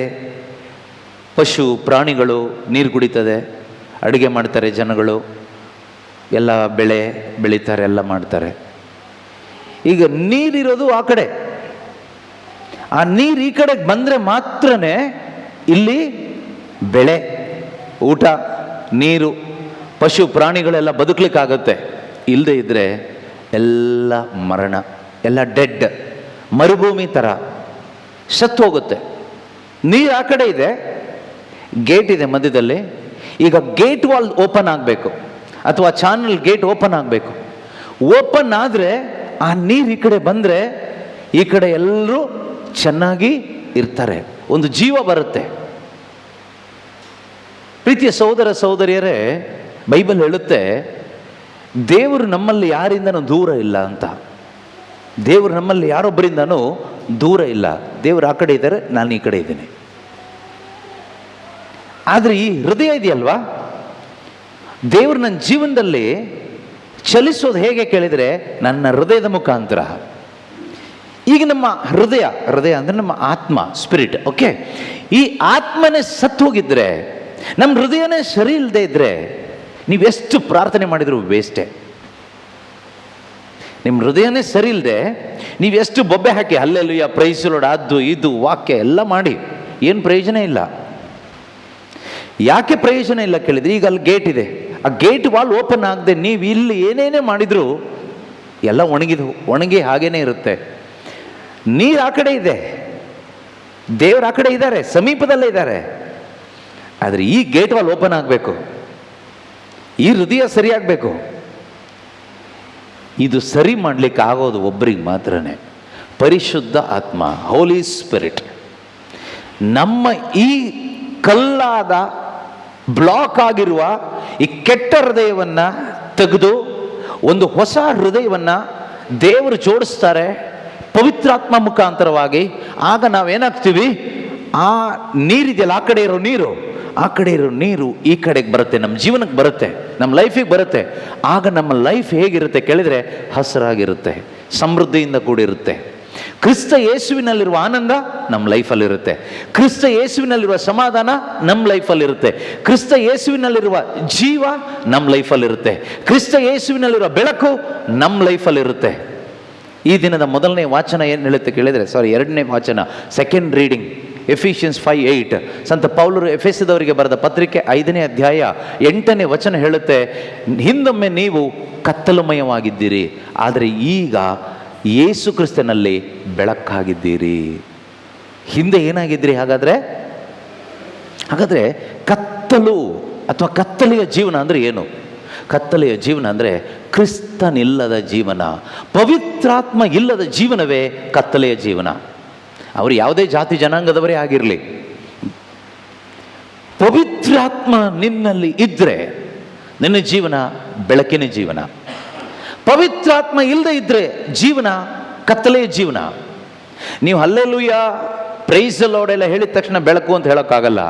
ಪಶು ಪ್ರಾಣಿಗಳು ನೀರು ಕುಡಿತದೆ, ಅಡುಗೆ ಮಾಡ್ತಾರೆ ಜನಗಳು, ಎಲ್ಲ ಬೆಳೆ ಬೆಳೀತಾರೆ, ಎಲ್ಲ ಮಾಡ್ತಾರೆ. ಈಗ ನೀರಿರೋದು ಆ ಕಡೆ, ಆ ನೀರು ಈ ಕಡೆಗೆ ಬಂದರೆ ಮಾತ್ರ ಇಲ್ಲಿ ಬೆಳೆ, ಊಟ, ನೀರು, ಪಶು ಪ್ರಾಣಿಗಳೆಲ್ಲ ಬದುಕಲಿಕ್ಕಾಗತ್ತೆ. ಇಲ್ಲದೆ ಇದ್ದರೆ ಎಲ್ಲ ಮರಣ, ಎಲ್ಲ ಡೆಡ್, ಮರುಭೂಮಿ ಥರ ಸತ್ತು ಹೋಗುತ್ತೆ. ನೀರು ಆ ಕಡೆ ಇದೆ, ಗೇಟ್ ಇದೆ ಮಧ್ಯದಲ್ಲಿ. ಈಗ ಗೇಟ್ ವಾಲ್ ಓಪನ್ ಆಗಬೇಕು ಅಥವಾ ಚಾನಲ್ ಗೇಟ್ ಓಪನ್ ಆಗಬೇಕು. ಓಪನ್ ಆದರೆ ಆ ನೀರು ಈ ಕಡೆ ಬಂದರೆ ಈ ಕಡೆ ಎಲ್ಲರೂ ಚೆನ್ನಾಗಿ ಇರ್ತಾರೆ, ಒಂದು ಜೀವ ಬರುತ್ತೆ. ಪ್ರೀತಿಯ ಸಹೋದರ ಸಹೋದರಿಯರೇ, ಬೈಬಲ್ ಹೇಳುತ್ತೆ ದೇವರು ನಮ್ಮಲ್ಲಿ ಯಾರಿಂದನೂ ದೂರ ಇಲ್ಲ ಅಂತ. ದೇವರು ನಮ್ಮಲ್ಲಿ ಯಾರೊಬ್ಬರಿಂದನೂ ದೂರ ಇಲ್ಲ. ದೇವರು ಆ ಕಡೆ ಇದ್ದಾರೆ, ನಾನು ಈ ಕಡೆ ಇದ್ದೀನಿ. ಆದರೆ ಈ ಹೃದಯ ಇದೆಯಲ್ವಾ, ದೇವರು ನನ್ನ ಜೀವನದಲ್ಲಿ ಚಲಿಸೋದು ಹೇಗೆ ಕೇಳಿದರೆ ನನ್ನ ಹೃದಯದ ಮುಖಾಂತರ. ಈಗ ನಮ್ಮ ಹೃದಯ ಅಂದರೆ ನಮ್ಮ ಆತ್ಮ, ಸ್ಪಿರಿಟ್, ಓಕೆ. ಈ ಆತ್ಮನೇ ಸತ್ತು ಹೋಗಿದ್ರೆ, ನಮ್ಮ ಹೃದಯನೇ ಸರಿ ಇಲ್ಲದೆ ಇದ್ದರೆ ನೀವೆಷ್ಟು ಪ್ರಾರ್ಥನೆ ಮಾಡಿದರೂ ವೇಸ್ಟೇ. ನಿಮ್ಮ ಹೃದಯನೇ ಸರಿ ಇಲ್ಲದೆ ನೀವೆಷ್ಟು ಬೊಬ್ಬೆ ಹಾಕಿ ಹಲ್ಲೆಲೂಯಾ, ಪ್ರೈಸ್ ದಿ ಲಾರ್ಡ್, ಅದು ಇದು ವಾಕ್ಯ ಎಲ್ಲ ಮಾಡಿ ಏನು ಪ್ರಯೋಜನ ಇಲ್ಲ. ಯಾಕೆ ಪ್ರಯೋಜನ ಇಲ್ಲ ಕೇಳಿದ್ರೆ, ಈಗ ಅಲ್ಲಿ ಗೇಟ್ ಇದೆ, ಆ ಗೇಟ್ ವಾಲ್ ಓಪನ್ ಆಗದೆ ನೀವು ಇಲ್ಲಿ ಏನೇನೇ ಮಾಡಿದರೂ ಎಲ್ಲ ಒಣಗಿ ಹಾಗೇನೇ ಇರುತ್ತೆ. ನೀರು ಆ ಕಡೆ ಇದೆ, ದೇವರು ಆ ಕಡೆ ಇದ್ದಾರೆ, ಸಮೀಪದಲ್ಲೇ ಇದ್ದಾರೆ. ಆದರೆ ಈ ಗೇಟ್ ವಾಲ್ ಓಪನ್ ಆಗಬೇಕು, ಈ ಹೃದಯ ಸರಿಯಾಗಬೇಕು. ಇದು ಸರಿ ಮಾಡಲಿಕ್ಕೆ ಆಗೋದು ಒಬ್ಬರಿಗೆ ಮಾತ್ರನೇ, ಪರಿಶುದ್ಧ ಆತ್ಮ, ಹೋಲಿ ಸ್ಪಿರಿಟ್. ನಮ್ಮ ಈ ಕಲ್ಲಾದ ಬ್ಲಾಕ್ ಆಗಿರುವ ಈ ಕೆಟ್ಟ ಹೃದಯವನ್ನು ತೆಗೆದು ಒಂದು ಹೊಸ ಹೃದಯವನ್ನು ದೇವರು ಜೋಡಿಸ್ತಾರೆ ಪವಿತ್ರಾತ್ಮ ಮುಖಾಂತರವಾಗಿ. ಆಗ ನಾವೇನಾಗ್ತೀವಿ, ಆ ನೀರಿದೆಯಲ್ಲ, ಆ ಕಡೆ ಇರೋ ನೀರು ಈ ಕಡೆಗೆ ಬರುತ್ತೆ, ನಮ್ಮ ಜೀವನಕ್ಕೆ ಬರುತ್ತೆ, ನಮ್ಮ ಲೈಫಿಗೆ ಬರುತ್ತೆ. ಆಗ ನಮ್ಮ ಲೈಫ್ ಹೇಗಿರುತ್ತೆ ಕೇಳಿದರೆ ಹಸಿರಾಗಿರುತ್ತೆ, ಸಮೃದ್ಧಿಯಿಂದ ಕೂಡಿರುತ್ತೆ. ಕ್ರಿಸ್ತ ಯೇಸುವಿನಲ್ಲಿರುವ ಆನಂದ ನಮ್ಮ ಲೈಫಲ್ಲಿರುತ್ತೆ, ಕ್ರಿಸ್ತ ಯೇಸುವಿನಲ್ಲಿರುವ ಸಮಾಧಾನ ನಮ್ಮ ಲೈಫಲ್ಲಿರುತ್ತೆ, ಕ್ರಿಸ್ತ ಯೇಸುವಿನಲ್ಲಿರುವ ಜೀವ ನಮ್ಮ ಲೈಫಲ್ಲಿರುತ್ತೆ, ಕ್ರಿಸ್ತ ಯೇಸುವಿನಲ್ಲಿರುವ ಬೆಳಕು ನಮ್ಮ ಲೈಫಲ್ಲಿರುತ್ತೆ. ಈ ದಿನದ ಮೊದಲನೇ ವಾಚನ ಏನು ಹೇಳುತ್ತೆ ಕೇಳಿದರೆ, ಎರಡನೇ ವಾಚನ, ಸೆಕೆಂಡ್ ರೀಡಿಂಗ್, ಎಫಿಷಿಯನ್ಸ್ 5:8. ಸಂತ ಪೌಲರು ಎಫೆಸದವರಿಗೆ ಬರೆದ ಪತ್ರಿಕೆ 5ನೇ ಅಧ್ಯಾಯ 8ನೇ ವಚನ ಹೇಳುತ್ತೆ, ಹಿಂದೊಮ್ಮೆ ನೀವು ಕತ್ತಲುಮಯವಾಗಿದ್ದೀರಿ, ಆದರೆ ಈಗ ಯೇಸು ಕ್ರಿಸ್ತನಲ್ಲಿ ಬೆಳಕಾಗಿದ್ದೀರಿ. ಹಿಂದೆ ಏನಾಗಿದ್ದೀರಿ? ಹಾಗಾದರೆ ಕತ್ತಲು ಅಥವಾ ಕತ್ತಲೆಯ ಜೀವನ ಅಂದರೆ ಏನು? ಕತ್ತಲೆಯ ಜೀವನ ಅಂದರೆ ಕ್ರಿಸ್ತನಿಲ್ಲದ ಜೀವನ, ಪವಿತ್ರಾತ್ಮ ಇಲ್ಲದ ಜೀವನವೇ ಕತ್ತಲೆಯ ಜೀವನ. ಅವರು ಯಾವುದೇ ಜಾತಿ ಜನಾಂಗದವರೇ ಆಗಿರಲಿ, ಪವಿತ್ರಾತ್ಮ ನಿನ್ನಲ್ಲಿ ಇದ್ದರೆ ನಿನ್ನ ಜೀವನ ಬೆಳಕಿನ ಜೀವನ. ಪವಿತ್ರಾತ್ಮ ಇಲ್ಲದೆ ಇದ್ದರೆ ಜೀವನ ಕತ್ತಲೆಯ ಜೀವನ. ನೀವು ಹಲ್ಲೆಲೂಯ ಪ್ರೈಸ್ ದಿ ಲಾರ್ಡ್ ಎಲ್ಲ ಹೇಳಿದ ತಕ್ಷಣ ಬೆಳಕು ಅಂತ ಹೇಳೋಕ್ಕಾಗಲ್ಲ.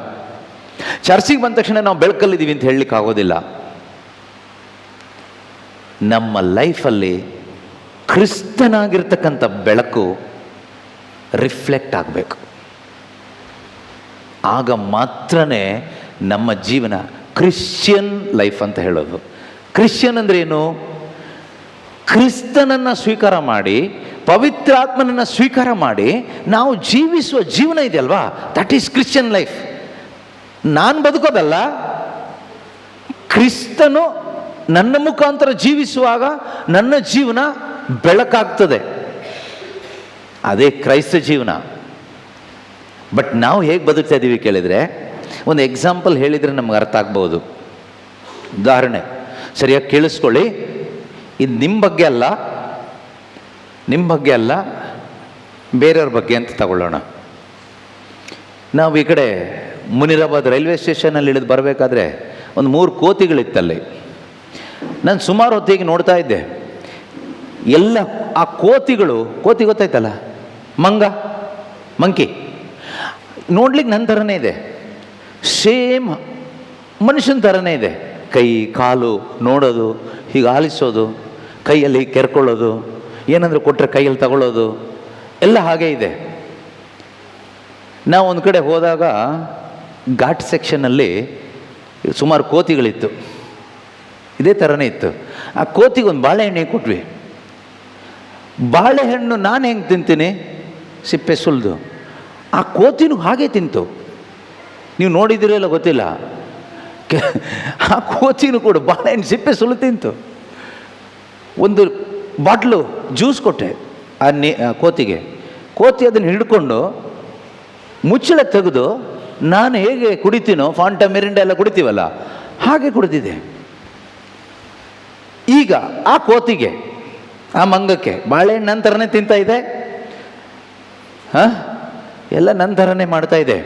ಚರ್ಚಿಗೆ ಬಂದ ತಕ್ಷಣ ನಾವು ಬೆಳಕಲ್ಲಿದ್ದೀವಿ ಅಂತ ಹೇಳಲಿಕ್ಕೆ ಆಗೋದಿಲ್ಲ. ನಮ್ಮ ಲೈಫಲ್ಲಿ ಕ್ರಿಸ್ತನಾಗಿರ್ತಕ್ಕಂಥ ಬೆಳಕು ರಿಫ್ಲೆಕ್ಟ್ ಆಗಬೇಕು. ಆಗ ಮಾತ್ರನೇ ನಮ್ಮ ಜೀವನ ಕ್ರಿಶ್ಚಿಯನ್ ಲೈಫ್ ಅಂತ ಹೇಳೋದು. ಕ್ರಿಶ್ಚಿಯನ್ ಅಂದರೆ ಏನು? ಕ್ರಿಸ್ತನನ್ನು ಸ್ವೀಕಾರ ಮಾಡಿ, ಪವಿತ್ರಾತ್ಮನನ್ನು ಸ್ವೀಕಾರ ಮಾಡಿ ನಾವು ಜೀವಿಸುವ ಜೀವನ ಇದೆಯಲ್ವಾ, ದಟ್ ಈಸ್ ಕ್ರಿಶ್ಚಿಯನ್ ಲೈಫ್. ನಾನು ಬದುಕೋದಲ್ಲ, ಕ್ರಿಸ್ತನು ನನ್ನ ಮುಖಾಂತರ ಜೀವಿಸುವಾಗ ನನ್ನ ಜೀವನ ಬೆಳಕಾಗ್ತದೆ. ಅದೇ ಕ್ರೈಸ್ತ ಜೀವನ. ಬಟ್ ನಾವು ಹೇಗೆ ಬದುಕ್ತಾ ಇದ್ದೀವಿ ಕೇಳಿದರೆ, ಒಂದು ಎಕ್ಸಾಂಪಲ್ ಹೇಳಿದರೆ ನಮ್ಗೆ ಅರ್ಥ ಆಗ್ಬೋದು. ಉದಾಹರಣೆ ಸರಿಯಾಗಿ ಕೇಳಿಸ್ಕೊಳ್ಳಿ. ಇದು ನಿಮ್ಮ ಬಗ್ಗೆ ಅಲ್ಲ, ಬೇರೆಯವ್ರ ಬಗ್ಗೆ ಅಂತ ತಗೊಳ್ಳೋಣ. ನಾವು ಈ ಕಡೆ ಮುನಿರಾಬಾದ್ ರೈಲ್ವೆ ಸ್ಟೇಷನಲ್ಲಿ ಇಳಿದು ಬರಬೇಕಾದ್ರೆ ಒಂದು 3 ಕೋತಿಗಳಿತ್ತಲ್ಲಿ. ನಾನು ಸುಮಾರು ಹೊತ್ತಿಗೆ ನೋಡ್ತಾ ಇದ್ದೆ. ಎಲ್ಲ ಆ ಕೋತಿಗಳು, ಕೋತಿ ಗೊತ್ತಾಯ್ತಲ್ಲ, ಮಂಕಿ ನೋಡ್ಲಿಕ್ಕೆ ನನ್ನ ಥರನೇ ಇದೆ, ಸೇಮ್ ಮನುಷ್ಯನ ಥರನೇ ಇದೆ. ಕೈ ಕಾಲು ನೋಡೋದು, ಹೀಗೆ ಆಲಿಸೋದು, ಕೈಯಲ್ಲಿ ಕೆರ್ಕೊಳ್ಳೋದು, ಏನಂದ್ರೆ ಕೊಟ್ಟರೆ ಕೈಯಲ್ಲಿ ತಗೊಳ್ಳೋದು ಎಲ್ಲ ಹಾಗೇ ಇದೆ. ನಾವು ಒಂದು ಕಡೆ ಹೋದಾಗ ಘಾಟ್ ಸೆಕ್ಷನಲ್ಲಿ ಸುಮಾರು ಕೋತಿಗಳಿತ್ತು, ಇದೇ ಥರನೇ ಇತ್ತು. ಆ ಕೋತಿಗೆ ಒಂದು ಬಾಳೆಹಣ್ಣೆ ಕೊಟ್ವಿ. ಬಾಳೆಹಣ್ಣು ನಾನು ಹೆಂಗೆ ತಿಂತೀನಿ, ಸಿಪ್ಪೆ ಸುಲಿದು, ಆ ಕೋತಿನೂ ಹಾಗೆ ತಿಂತು. ನೀವು ನೋಡಿದಿರಲ್ಲ ಗೊತ್ತಿಲ್ಲ, ಆ ಕೋತಿನೂ ಕೂಡ ಬಾಳೆಹಣ್ಣು ಸಿಪ್ಪೆ ಸುಲಿದು ತಿಂತು. ಒಂದು ಬಾಟ್ಲು ಜ್ಯೂಸ್ ಕೊಟ್ಟೆ ಆ ಕೋತಿಗೆ. ಕೋತಿ ಅದನ್ನು ಹಿಡ್ಕೊಂಡು ಮುಚ್ಚಳ ತೆಗೆದು ನಾನು ಹೇಗೆ ಕುಡಿತೀನೋ, ಫಾಂಟಾ ಮಿರಿಂಡ ಎಲ್ಲ ಕುಡಿತೀವಲ್ಲ ಹಾಗೆ ಕುಡಿದಿದೆ. ಈಗ ಆ ಕೋತಿಗೆ, ಆ ಮಂಗಕ್ಕೆ ಬಾಳೆಹಣ್ಣು ನನ್ನ ಥರನೇ ತಿಂತಾ ಇದೆ, ಎಲ್ಲ ನನ್ನ ಥರನೇ ಮಾಡ್ತಾ ಇದೆ,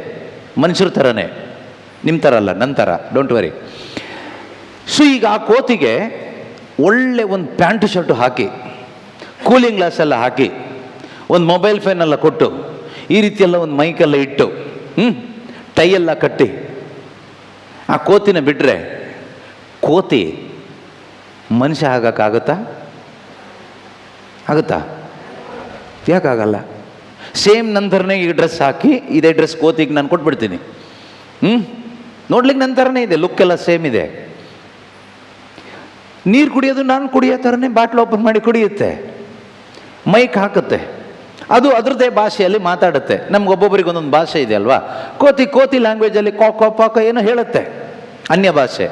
ಮನುಷ್ಯರ ಥರನೇ, ನಿಮ್ಮ ಥರ ಅಲ್ಲ, ನನ್ನ ಥರ, ಡೋಂಟ್ ವರಿ. ಸೊ ಈಗ ಆ ಕೋತಿಗೆ ಒಳ್ಳೆ ಒಂದು ಪ್ಯಾಂಟು ಶರ್ಟು ಹಾಕಿ, ಕೂಲಿಂಗ್ ಗ್ಲಾಸ್ ಎಲ್ಲ ಹಾಕಿ, ಒಂದು ಮೊಬೈಲ್ ಫೋನೆಲ್ಲ ಕೊಟ್ಟು, ಈ ರೀತಿಯೆಲ್ಲ ಒಂದು ಮೈಕೆಲ್ಲ ಇಟ್ಟು, ಟೈ ಎಲ್ಲ ಕಟ್ಟಿ ಆ ಕೋತಿನ ಬಿಟ್ಟರೆ ಕೋತಿ ಮನುಷ್ಯ ಆಗೋಕ್ಕಾಗುತ್ತಾ? ಯಾಕಾಗಲ್ಲ? ಸೇಮ್ ನನ್ನ ಥರನೇ ಈ ಡ್ರೆಸ್ ಹಾಕಿ, ಇದೇ ಡ್ರೆಸ್ ಕೋತಿಗೆ ನಾನು ಕೊಟ್ಬಿಡ್ತೀನಿ. ನೋಡ್ಲಿಕ್ಕೆ ನನ್ನ ಥರನೇ ಇದೆ, ಲುಕ್ ಎಲ್ಲ ಸೇಮ್ ಇದೆ. ನೀರು ಕುಡಿಯೋದು ನಾನು ಕುಡಿಯೋ ಥರನೇ ಬಾಟ್ಲು ಓಪನ್ ಮಾಡಿ ಕುಡಿಯುತ್ತೆ, ಮೈಕ್ ಹಾಕುತ್ತೆ, ಅದು ಅದರದ್ದೇ ಭಾಷೆಯಲ್ಲಿ ಮಾತಾಡುತ್ತೆ. ನಮ್ಗೊಬ್ಬೊಬ್ಬರಿಗೆ ಒಂದೊಂದು ಭಾಷೆ ಇದೆ ಅಲ್ವಾ. ಕೋತಿ ಲ್ಯಾಂಗ್ವೇಜಲ್ಲಿ ಪಾಕ ಏನೋ ಹೇಳುತ್ತೆ, ಅನ್ಯ ಭಾಷೆ.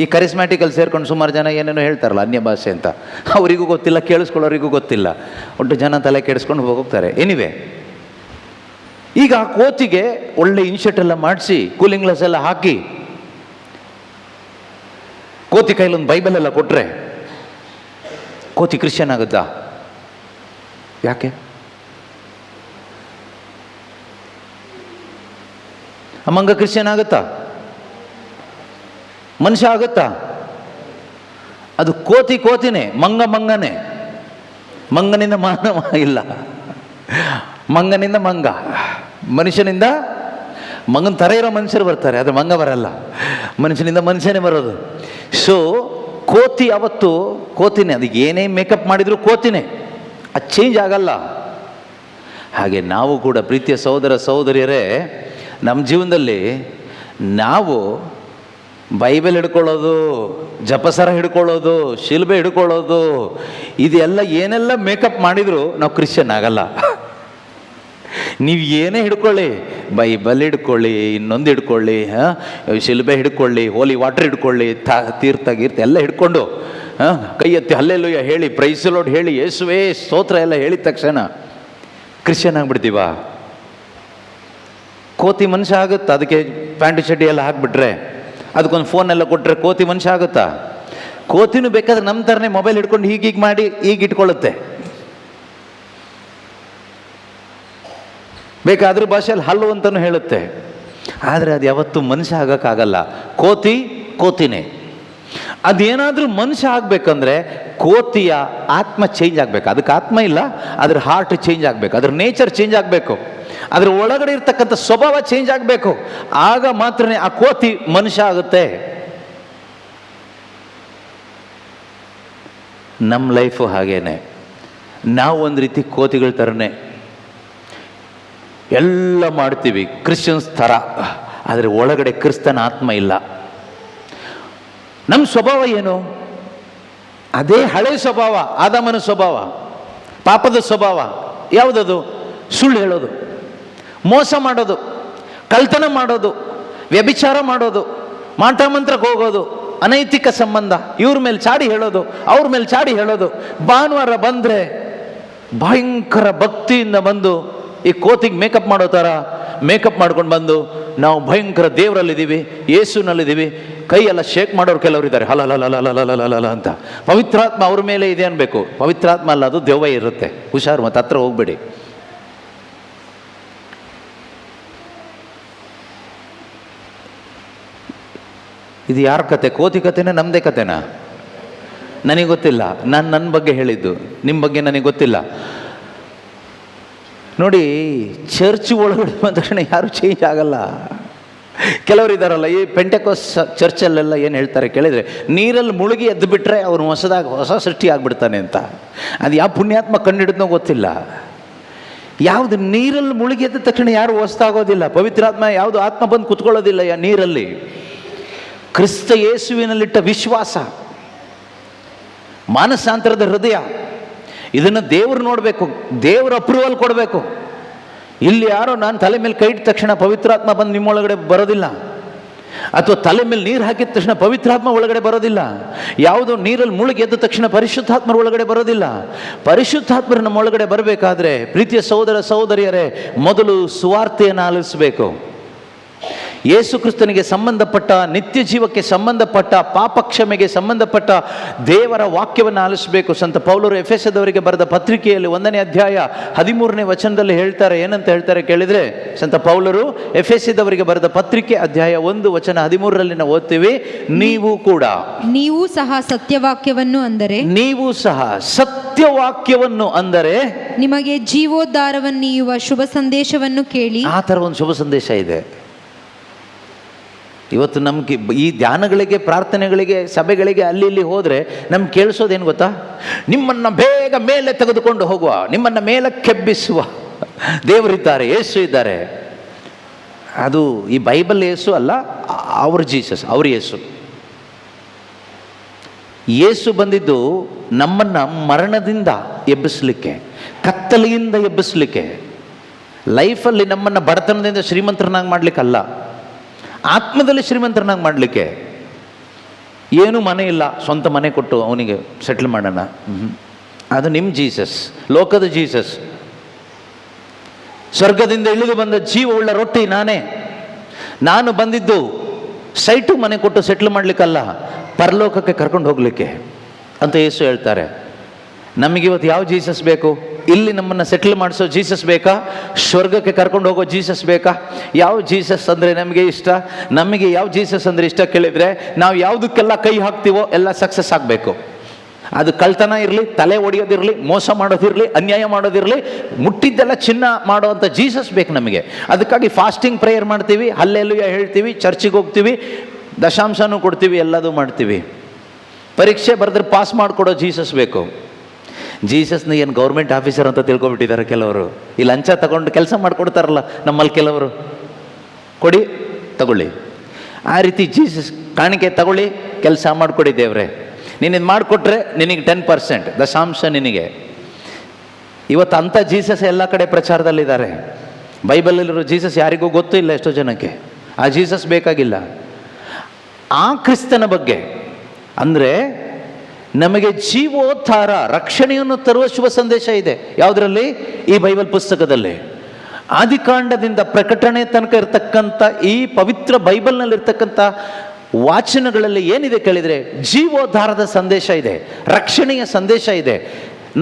ಈ ಕರಿಸ್ಮ್ಯಾಟಿಕಲ್ಲಿ ಸೇರ್ಕೊಂಡು ಸುಮಾರು ಜನ ಏನೇನೋ ಹೇಳ್ತಾರಲ್ಲ ಅನ್ಯ ಭಾಷೆ ಅಂತ, ಅವರಿಗೂ ಗೊತ್ತಿಲ್ಲ, ಕೇಳಿಸ್ಕೊಳ್ಳೋರಿಗೂ ಗೊತ್ತಿಲ್ಲ, ಒಟ್ಟು ಜನ ತಲೆ ಕೆಡಿಸ್ಕೊಂಡು ಹೋಗ್ತಾರೆ. ಎನಿವೆ, ಈಗ ಆ ಕೋತಿಗೆ ಒಳ್ಳೆ ಇನ್ಶರ್ಟ್ ಎಲ್ಲ ಮಾಡಿಸಿ, ಕೂಲಿಂಗ್ ಗ್ಲಾಸ್ ಎಲ್ಲ ಹಾಕಿ, ಕೋತಿ ಕೈಲೊಂದು ಬೈಬಲ್ ಎಲ್ಲ ಕೊಟ್ಟರೆ ಕೋತಿ ಕ್ರಿಶ್ಚಿಯನ್ ಆಗುತ್ತಾ? ಯಾಕೆ? ಮಂಗ ಕ್ರಿಶ್ಚಿಯನ್ ಆಗುತ್ತಾ? ಮನುಷ್ಯ ಆಗುತ್ತಾ? ಅದು ಕೋತಿನೇ, ಮಂಗನೇ. ಮಂಗನಿಂದ ಮಾನವ ಇಲ್ಲ, ಮಂಗನಿಂದ ಮಂಗ, ಮನುಷ್ಯನಿಂದ ಮಂಗನ ಥರ ಇರೋ ಮನುಷ್ಯರು ಬರ್ತಾರೆ, ಆದರೆ ಮಂಗ ಬರಲ್ಲ, ಮನುಷ್ಯನಿಂದ ಮನುಷ್ಯನೇ ಬರೋದು. ಸೊ ಕೋತಿ ಅವತ್ತು ಕೋತಿನೇ, ಅದಕ್ಕೆ ಏನೇ ಮೇಕಪ್ ಮಾಡಿದರೂ ಕೋತಿನೇ, ಅದು ಚೇಂಜ್ ಆಗಲ್ಲ. ಹಾಗೆ ನಾವು ಕೂಡ ಪ್ರೀತಿಯ ಸಹೋದರ ಸಹೋದರಿಯರೇ, ನಮ್ಮ ಜೀವನದಲ್ಲಿ ನಾವು ಬೈಬಲ್ ಹಿಡ್ಕೊಳ್ಳೋದು, ಜಪಸರ ಹಿಡ್ಕೊಳ್ಳೋದು, ಶಿಲ್ಬೆ ಹಿಡ್ಕೊಳ್ಳೋದು, ಇದೆಲ್ಲ ಏನೆಲ್ಲ ಮೇಕಪ್ ಮಾಡಿದರೂ ನಾವು ಕ್ರಿಶ್ಚಿಯನ್ ಆಗಲ್ಲ. ನೀವು ಏನೇ ಹಿಡ್ಕೊಳ್ಳಿ, ಬೈಬಲ್ ಹಿಡ್ಕೊಳ್ಳಿ, ಇನ್ನೊಂದು ಹಿಡ್ಕೊಳ್ಳಿ, ಶಿಲ್ಬೆ ಹಿಡ್ಕೊಳ್ಳಿ, ಹೋಲಿ ವಾಟರ್ ಹಿಡ್ಕೊಳ್ಳಿ, ತೀರ್ಥ ಎಲ್ಲ ಹಿಡ್ಕೊಂಡು ಕೈ ಎತ್ತಿ ಹಲ್ಲೆಲೂಯ ಹೇಳಿ, ಪ್ರೈಸ್ ದಿ ಲಾರ್ಡ್ ಹೇಳಿ, ಯೇಸುವೇ ಸ್ತೋತ್ರ ಎಲ್ಲ ಹೇಳಿದ ತಕ್ಷಣ ಕ್ರಿಶ್ಚಿಯನ್ ಆಗ್ಬಿಡ್ತೀವ? ಕೋತಿ ಮನುಷ್ಯ ಆಗುತ್ತಾ? ಅದಕ್ಕೆ ಪ್ಯಾಂಟು ಚಡ್ಡಿ ಎಲ್ಲ ಹಾಕ್ಬಿಟ್ರೆ, ಅದಕ್ಕೊಂದು ಫೋನ್ ಎಲ್ಲ ಕೊಟ್ಟರೆ ಕೋತಿ ಮನುಷ್ಯ ಆಗುತ್ತಾ? ಕೋತಿನೂ ಬೇಕಾದ್ರೆ ನಮ್ಮ ಥರನೇ ಮೊಬೈಲ್ ಹಿಡ್ಕೊಂಡು ಹೀಗೀಗೆ ಮಾಡಿ ಈಗ ಇಟ್ಕೊಳ್ಳುತ್ತೆ. ಬೇಕಾದ್ರೂ ಭಾಷೆಯಲ್ಲಿ ಹಲ್ಲು ಅಂತಲೂ ಹೇಳುತ್ತೆ. ಆದರೆ ಅದು ಯಾವತ್ತೂ ಮನುಷ್ಯ ಆಗೋಕ್ಕಾಗಲ್ಲ. ಕೋತಿ ಕೋತಿನೇ. ಅದೇನಾದರೂ ಮನುಷ್ಯ ಆಗಬೇಕಂದ್ರೆ ಕೋತಿಯ ಆತ್ಮ ಚೇಂಜ್ ಆಗಬೇಕು. ಅದಕ್ಕೆ ಆತ್ಮ ಇಲ್ಲ, ಅದ್ರ ಹಾರ್ಟ್ ಚೇಂಜ್ ಆಗಬೇಕು, ಅದ್ರ ನೇಚರ್ ಚೇಂಜ್ ಆಗಬೇಕು, ಅದ್ರ ಒಳಗಡೆ ಇರ್ತಕ್ಕಂಥ ಸ್ವಭಾವ ಚೇಂಜ್ ಆಗಬೇಕು. ಆಗ ಮಾತ್ರನೇ ಆ ಕೋತಿ ಮನುಷ್ಯ ಆಗುತ್ತೆ. ನಮ್ಮ ಲೈಫು ಹಾಗೇನೆ. ನಾವು ಒಂದು ರೀತಿ ಕೋತಿಗಳ ಥರನೇ ಎಲ್ಲ ಮಾಡ್ತೀವಿ, ಕ್ರಿಶ್ಚಿಯನ್ಸ್ ಥರ. ಆದರೆ ಒಳಗಡೆ ಕ್ರಿಸ್ತನ ಆತ್ಮ ಇಲ್ಲ. ನಮ್ಮ ಸ್ವಭಾವ ಏನು? ಅದೇ ಹಳೆ ಸ್ವಭಾವ, ಆದಾಮನ ಸ್ವಭಾವ, ಪಾಪದ ಸ್ವಭಾವ. ಯಾವುದದು? ಸುಳ್ಳು ಹೇಳೋದು, ಮೋಸ ಮಾಡೋದು, ಕಳ್ತನ ಮಾಡೋದು, ವ್ಯಭಿಚಾರ ಮಾಡೋದು, ಮಾಟ ಮಂತ್ರಕ್ಕೆ ಹೋಗೋದು, ಅನೈತಿಕ ಸಂಬಂಧ, ಇವ್ರ ಮೇಲೆ ಚಾಡಿ ಹೇಳೋದು, ಅವ್ರ ಮೇಲೆ ಚಾಡಿ ಹೇಳೋದು. ಭಾನುವಾರ ಬಂದರೆ ಭಯಂಕರ ಭಕ್ತಿಯಿಂದ ಬಂದು ಈ ಕೋತಿಗೆ ಮೇಕಪ್ ಮಾಡೋ ಥರ ಮೇಕಪ್ ಮಾಡ್ಕೊಂಡು ಬಂದು ನಾವು ಭಯಂಕರ ದೇವರಲ್ಲಿದ್ದೀವಿ, ಯೇಸುನಲ್ಲಿದ್ದೀವಿ, ಕೈ ಎಲ್ಲ ಶೇಕ್ ಮಾಡೋರು ಕೆಲವರು ಇದ್ದಾರೆ, ಹಲಲಲಲಲಲಲಲ ಅಂತ. ಪವಿತ್ರಾತ್ಮ ಅವ್ರ ಮೇಲೆ ಇದೆ ಅನ್ಬೇಕು. ಪವಿತ್ರಾತ್ಮ ಅಲ್ಲ, ಅದು ದೆವ್ವ ಇರುತ್ತೆ. ಹುಷಾರು, ಮತ್ತೆ ಹತ್ರ ಹೋಗ್ಬೇಡಿ. ಇದು ಯಾರ ಕತೆ? ಕೋತಿ ಕತೆನಾ ನಮ್ಮದೇ ಕತೆನಾ? ನನಗೆ ಗೊತ್ತಿಲ್ಲ. ನಾನು ನನ್ನ ಬಗ್ಗೆ ಹೇಳಿದ್ದು, ನಿಮ್ಮ ಬಗ್ಗೆ ನನಗೆ ಗೊತ್ತಿಲ್ಲ. ನೋಡಿ, ಚರ್ಚ್ ಒಳಗಡೆ ಬಂದ ತಕ್ಷಣ ಯಾರು ಚೇಂಜ್ ಆಗಲ್ಲ. ಕೆಲವರು ಇದ್ದಾರಲ್ಲ, ಈ ಪೆಂಟೆಕೋಸ್ ಚರ್ಚಲ್ಲೆಲ್ಲ ಏನು ಹೇಳ್ತಾರೆ ಕೇಳಿದರೆ, ನೀರಲ್ಲಿ ಮುಳುಗಿ ಎದ್ದು ಬಿಟ್ಟರೆ ಅವನು ಹೊಸ ಸೃಷ್ಟಿ ಆಗಿಬಿಡ್ತಾನೆ ಅಂತ. ಅದು ಯಾವ ಪುಣ್ಯಾತ್ಮ ಕಂಡಿಡಿದ್ನೋ ಗೊತ್ತಿಲ್ಲ. ಯಾವುದು ನೀರಲ್ಲಿ ಮುಳುಗಿ ಎದ್ದ ತಕ್ಷಣ ಯಾರು ಹೊಸ್ತಾಗೋದಿಲ್ಲ. ಪವಿತ್ರಾತ್ಮ ಯಾವುದು ಆತ್ಮ ಬಂದು ಕುತ್ಕೊಳ್ಳೋದಿಲ್ಲ ನೀರಲ್ಲಿ. ಕ್ರಿಸ್ತ ಯೇಸುವಿನಲ್ಲಿಟ್ಟ ವಿಶ್ವಾಸ, ಮಾನಸಾಂತರದ ಹೃದಯ, ಇದನ್ನು ದೇವರು ನೋಡಬೇಕು, ದೇವರ ಅಪ್ರೂವಲ್ ಕೊಡಬೇಕು. ಇಲ್ಲಿ ಯಾರೋ ನಾನು ತಲೆ ಮೇಲೆ ಕೈ ಇಟ್ಟ ತಕ್ಷಣ ಪವಿತ್ರಾತ್ಮ ಬಂದು ನಿಮ್ಮೊಳಗಡೆ ಬರೋದಿಲ್ಲ, ಅಥವಾ ತಲೆ ಮೇಲೆ ನೀರು ಹಾಕಿದ ತಕ್ಷಣ ಪವಿತ್ರಾತ್ಮ ಒಳಗಡೆ ಬರೋದಿಲ್ಲ. ಯಾವುದೋ ನೀರಲ್ಲಿ ಮುಳುಗಿ ಎದ್ದ ತಕ್ಷಣ ಪರಿಶುದ್ಧಾತ್ಮರ ಒಳಗಡೆ ಬರೋದಿಲ್ಲ. ಪರಿಶುದ್ಧಾತ್ಮರ ನಮ್ಮ ಒಳಗಡೆ ಬರಬೇಕಾದ್ರೆ ಪ್ರೀತಿಯ ಸಹೋದರ ಸಹೋದರಿಯರೇ, ಮೊದಲು ಸುವಾರ್ತೆಯನ್ನು ಆಲಿಸಬೇಕು. ಯೇಸು ಕ್ರಿಸ್ತನಿಗೆ ಸಂಬಂಧಪಟ್ಟ, ನಿತ್ಯ ಜೀವಕ್ಕೆ ಸಂಬಂಧಪಟ್ಟ, ಪಾಪ ಕ್ಷಮೆಗೆ ಸಂಬಂಧಪಟ್ಟ ದೇವರ ವಾಕ್ಯವನ್ನು ಆಲಿಸಬೇಕು. ಸಂತ ಪೌಲರು ಎಫೆಸದವರಿಗೆ ಬರೆದ ಪತ್ರಿಕೆಯಲ್ಲಿ 1ನೇ ಅಧ್ಯಾಯ 13ನೇ ವಚನದಲ್ಲಿ ಹೇಳ್ತಾರೆ. ಏನಂತ ಹೇಳ್ತಾರೆ ಕೇಳಿದರೆ, ಸಂತ ಪೌಲರು ಎಫೆಸದವರಿಗೆ ಬರೆದ ಪತ್ರಿಕೆ ಅಧ್ಯಾಯ 1 ವಚನ 13ರಲ್ಲಿ ನಾವು ಓದ್ತೀವಿ, ನೀವು ಸಹ ಸತ್ಯವಾಕ್ಯವನ್ನು ಅಂದರೆ ನಿಮಗೆ ಜೀವೋದ್ಧಾರವನ್ನೀಯುವ ಶುಭ ಸಂದೇಶವನ್ನು ಕೇಳಿ. ಆ ಥರ ಒಂದು ಶುಭ ಸಂದೇಶ ಇದೆ. ಇವತ್ತು ನಮಗೆ ಈ ಧ್ಯಾನಗಳಿಗೆ, ಪ್ರಾರ್ಥನೆಗಳಿಗೆ, ಸಭೆಗಳಿಗೆ ಅಲ್ಲಿ ಇಲ್ಲಿ ಹೋದರೆ ನಮ್ಗೆ ಕೇಳಿಸೋದೇನು ಗೊತ್ತಾ? ನಿಮ್ಮನ್ನು ಬೇಗ ಮೇಲೆ ತೆಗೆದುಕೊಂಡು ಹೋಗುವ, ನಿಮ್ಮನ್ನು ಮೇಲೆ ಕೆಬ್ಬಿಸುವ ದೇವರಿದ್ದಾರೆ, ಯೇಸು ಇದ್ದಾರೆ. ಅದು ಈ ಬೈಬಲ್ ಯೇಸು ಅಲ್ಲ, ಅವ್ರ ಜೀಸಸ್, ಅವ್ರ ಯೇಸು. ಯೇಸು ಬಂದಿದ್ದು ನಮ್ಮನ್ನು ಮರಣದಿಂದ ಎಬ್ಬಿಸಲಿಕ್ಕೆ, ಕತ್ತಲೆಯಿಂದ ಎಬ್ಬಿಸಲಿಕ್ಕೆ, ಲೈಫಲ್ಲಿ ನಮ್ಮನ್ನು ಬಡತನದಿಂದ ಶ್ರೀಮಂತರನ್ನಾಗಿ ಮಾಡಲಿಕ್ಕಲ್ಲ, ಆತ್ಮದಲ್ಲಿ ಶ್ರೀಮಂತರನ್ನಾಗಿ ಮಾಡಲಿಕ್ಕೆ. ಏನೂ ಮನೆ ಇಲ್ಲ, ಸ್ವಂತ ಮನೆ ಕೊಟ್ಟು ಅವನಿಗೆ ಸೆಟ್ಲ್ ಮಾಡೋಣ, ಅದು ನಿಮ್ಮ ಜೀಸಸ್, ಲೋಕದ ಜೀಸಸ್. ಸ್ವರ್ಗದಿಂದ ಇಳಿದು ಬಂದ ಜೀವವುಳ್ಳ ರೊಟ್ಟಿ ನಾನೇ. ನಾನು ಬಂದಿದ್ದು ಸೈಟು ಮನೆ ಕೊಟ್ಟು ಸೆಟ್ಲ್ ಮಾಡಲಿಕ್ಕಲ್ಲ, ಪರಲೋಕಕ್ಕೆ ಕರ್ಕೊಂಡು ಹೋಗಲಿಕ್ಕೆ ಅಂತ ಯೇಸು ಹೇಳ್ತಾರೆ. ನಮಗಿವತ್ತು ಯಾವ ಜೀಸಸ್ ಬೇಕು? ಇಲ್ಲಿ ನಮ್ಮನ್ನು ಸೆಟ್ಲ್ ಮಾಡಿಸೋ ಜೀಸಸ್ ಬೇಕಾ? ಸ್ವರ್ಗಕ್ಕೆ ಕರ್ಕೊಂಡು ಹೋಗೋ ಜೀಸಸ್ ಬೇಕಾ? ಯಾವ ಜೀಸಸ್ ಅಂದರೆ ನಮಗೆ ಇಷ್ಟ? ನಮಗೆ ಯಾವ ಜೀಸಸ್ ಅಂದರೆ ಇಷ್ಟ ಕೇಳಿದರೆ, ನಾವು ಯಾವುದಕ್ಕೆಲ್ಲ ಕೈ ಹಾಕ್ತೀವೋ ಎಲ್ಲ ಸಕ್ಸಸ್ ಆಗಬೇಕು. ಅದು ಕಳ್ತನ ಇರಲಿ, ತಲೆ ಒಡೆಯೋದಿರಲಿ, ಮೋಸ ಮಾಡೋದಿರಲಿ, ಅನ್ಯಾಯ ಮಾಡೋದಿರಲಿ, ಮುಟ್ಟಿದ್ದೆಲ್ಲ ಚಿನ್ನ ಮಾಡೋವಂಥ ಜೀಸಸ್ ಬೇಕು ನಮಗೆ. ಅದಕ್ಕಾಗಿ ಫಾಸ್ಟಿಂಗ್ ಪ್ರೇಯರ್ ಮಾಡ್ತೀವಿ, ಹಲ್ಲೆಲೂಯಾ ಹೇಳ್ತೀವಿ, ಚರ್ಚಿಗೆ ಹೋಗ್ತೀವಿ, ದಶಾಂಶನೂ ಕೊಡ್ತೀವಿ, ಎಲ್ಲದೂ ಮಾಡ್ತೀವಿ. ಪರೀಕ್ಷೆ ಬರೆದ್ರೆ ಪಾಸ್ ಮಾಡಿಕೊಡೋ ಜೀಸಸ್ ಬೇಕು. ಜೀಸಸ್ನ ಏನು ಗೌರ್ಮೆಂಟ್ ಆಫೀಸರ್ ಅಂತ ತಿಳ್ಕೊಬಿಟ್ಟಿದ್ದಾರೆ ಕೆಲವರು. ಈ ಲಂಚ ತಗೊಂಡು ಕೆಲಸ ಮಾಡಿಕೊಡ್ತಾರಲ್ಲ ನಮ್ಮಲ್ಲಿ ಕೆಲವರು, ಕೊಡಿ ತಗೊಳ್ಳಿ, ಆ ರೀತಿ ಜೀಸಸ್ ಕಾಣಿಕೆ ತಗೊಳ್ಳಿ, ಕೆಲಸ ಮಾಡಿಕೊಡಿ ದೇವ್ರೆ, ನೀನು ಇದು ಮಾಡಿಕೊಟ್ರೆ ನಿನಗೆ 10% ದಶಾಂಶ ನಿನಗೆ. ಇವತ್ತು ಅಂಥ ಜೀಸಸ್ ಎಲ್ಲ ಕಡೆ ಪ್ರಚಾರದಲ್ಲಿದ್ದಾರೆ. ಬೈಬಲಲ್ಲಿರೋ ಜೀಸಸ್ ಯಾರಿಗೂ ಗೊತ್ತೂ ಇಲ್ಲ, ಎಷ್ಟೋ ಜನಕ್ಕೆ ಆ ಜೀಸಸ್ ಬೇಕಾಗಿಲ್ಲ. ಆ ಕ್ರಿಸ್ತನ ಬಗ್ಗೆ ಅಂದರೆ ನಮಗೆ ಜೀವೋದ್ಧಾರ, ರಕ್ಷಣೆಯನ್ನು ತರುವ ಶುಭ ಸಂದೇಶ ಇದೆ. ಯಾವುದರಲ್ಲಿ? ಈ ಬೈಬಲ್ ಪುಸ್ತಕದಲ್ಲಿ. ಆದಿಕಾಂಡದಿಂದ ಪ್ರಕಟಣೆ ತನಕ ಇರತಕ್ಕಂಥ ಈ ಪವಿತ್ರ ಬೈಬಲ್ನಲ್ಲಿರ್ತಕ್ಕಂಥ ವಾಚನಗಳಲ್ಲಿ ಏನಿದೆ ಕೇಳಿದರೆ ಜೀವೋದ್ಧಾರದ ಸಂದೇಶ ಇದೆ, ರಕ್ಷಣೆಯ ಸಂದೇಶ ಇದೆ,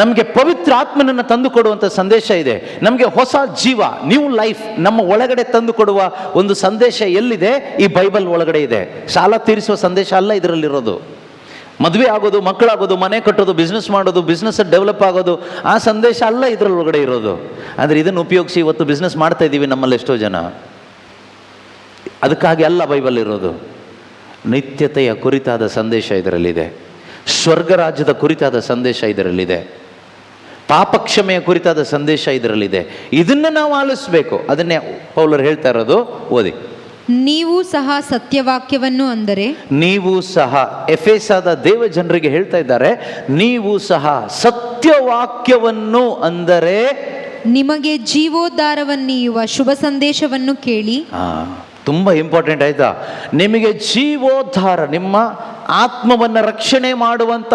ನಮಗೆ ಪವಿತ್ರ ಆತ್ಮನನ್ನು ತಂದು ಕೊಡುವಂಥ ಸಂದೇಶ ಇದೆ, ನಮಗೆ ಹೊಸ ಜೀವ, ನ್ಯೂ ಲೈಫ್ ನಮ್ಮ ಒಳಗಡೆ ತಂದು ಕೊಡುವ ಒಂದು ಸಂದೇಶ ಎಲ್ಲಿದೆ? ಈ ಬೈಬಲ್ ಒಳಗಡೆ ಇದೆ. ಸಾಲ ತೀರಿಸುವ ಸಂದೇಶ ಅಲ್ಲ ಇದರಲ್ಲಿರೋದು. ಮದುವೆ ಆಗೋದು, ಮಕ್ಕಳಾಗೋದು, ಮನೆ ಕಟ್ಟೋದು, ಬಿಸ್ನೆಸ್ ಮಾಡೋದು, ಬಿಸ್ನೆಸ್ ಡೆವಲಪ್ ಆಗೋದು, ಆ ಸಂದೇಶ ಅಲ್ಲ ಇದರೊಳಗಡೆ ಇರೋದು. ಆದರೆ ಇದನ್ನು ಉಪಯೋಗಿಸಿ ಇವತ್ತು ಬಿಸ್ನೆಸ್ ಮಾಡ್ತಾ ಇದ್ದೀವಿ ನಮ್ಮಲ್ಲಿ ಎಷ್ಟೋ ಜನ. ಅದಕ್ಕಾಗಿ ಅಲ್ಲ ಬೈಬಲ್ ಇರೋದು. ನಿತ್ಯತೆಯ ಕುರಿತಾದ ಸಂದೇಶ ಇದರಲ್ಲಿದೆ, ಸ್ವರ್ಗ ರಾಜ್ಯದ ಕುರಿತಾದ ಸಂದೇಶ ಇದರಲ್ಲಿದೆ, ಪಾಪಕ್ಷಮೆಯ ಕುರಿತಾದ ಸಂದೇಶ ಇದರಲ್ಲಿದೆ. ಇದನ್ನು ನಾವು ಆಲಿಸಬೇಕು. ಅದನ್ನೇ ಪೌಲರು ಹೇಳ್ತಾ ಇರೋದು, ಓದಿ. ನೀವು ಸಹ ಸತ್ಯವಾಕ್ಯವನ್ನು ಅಂದರೆ, ನೀವು ಸಹ ಎಫೆಸದ ದೇವ ಜನರಿಗೆ ಹೇಳ್ತಾ ಇದ್ದಾರೆ, ನೀವು ಸಹ ಸತ್ಯವಾಕ್ಯವನ್ನು ಅಂದರೆ ನಿಮಗೆ ಜೀವೋದ್ಧಾರವನ್ನೀಯುವ ಶುಭ ಸಂದೇಶವನ್ನು ಕೇಳಿ. ತುಂಬ ಇಂಪಾರ್ಟೆಂಟ್ ಆಯ್ತಾ? ನಿಮಗೆ ಜೀವೋದ್ಧಾರ, ನಿಮ್ಮ ಆತ್ಮವನ್ನು ರಕ್ಷಣೆ ಮಾಡುವಂಥ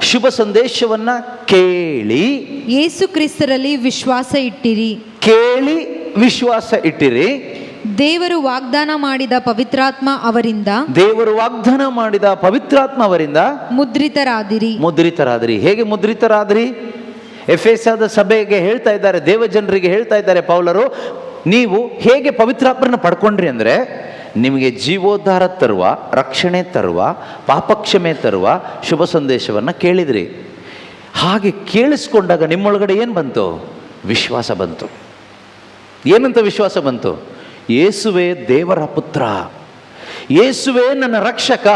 ಶುಭ ಸಂದೇಶವನ್ನು ಕೇಳಿ ಯೇಸು ಕ್ರಿಸ್ತರಲ್ಲಿ ವಿಶ್ವಾಸ ಇಟ್ಟಿರಿ. ಕೇಳಿ ವಿಶ್ವಾಸ ಇಟ್ಟಿರಿ. ದೇವರು ವಾಗ್ದಾನ ಮಾಡಿದ ಪವಿತ್ರಾತ್ಮ ಅವರಿಂದ, ದೇವರು ವಾಗ್ದಾನ ಮಾಡಿದ ಪವಿತ್ರಾತ್ಮ ಅವರಿಂದ ಮುದ್ರಿತರಾದಿರಿ. ಮುದ್ರಿತರಾದಿರಿ. ಹೇಗೆ ಮುದ್ರಿತರಾದಿರಿ? ಎಫೆಸದ ಸಭೆಗೆ ಹೇಳ್ತಾ ಇದ್ದಾರೆ, ದೇವ ಜನರಿಗೆ ಹೇಳ್ತಾ ಇದ್ದಾರೆ ಪೌಲರು, ನೀವು ಹೇಗೆ ಪವಿತ್ರಾತ್ಮನ ಪಡ್ಕೊಂಡ್ರಿ ಅಂದರೆ, ನಿಮಗೆ ಜೀವೋದ್ಧಾರ ತರುವ, ರಕ್ಷಣೆ ತರುವ, ಪಾಪಕ್ಷಮೆ ತರುವ ಶುಭ ಸಂದೇಶವನ್ನು ಕೇಳಿದ್ರಿ. ಹಾಗೆ ಕೇಳಿಸ್ಕೊಂಡಾಗ ನಿಮ್ಮೊಳಗಡೆ ಏನು ಬಂತು? ವಿಶ್ವಾಸ ಬಂತು. ಏನಂತ ವಿಶ್ವಾಸ ಬಂತು? ಯೇಸುವೇ ದೇವರ ಪುತ್ರ, ಯೇಸುವೇ ನನ್ನ ರಕ್ಷಕ,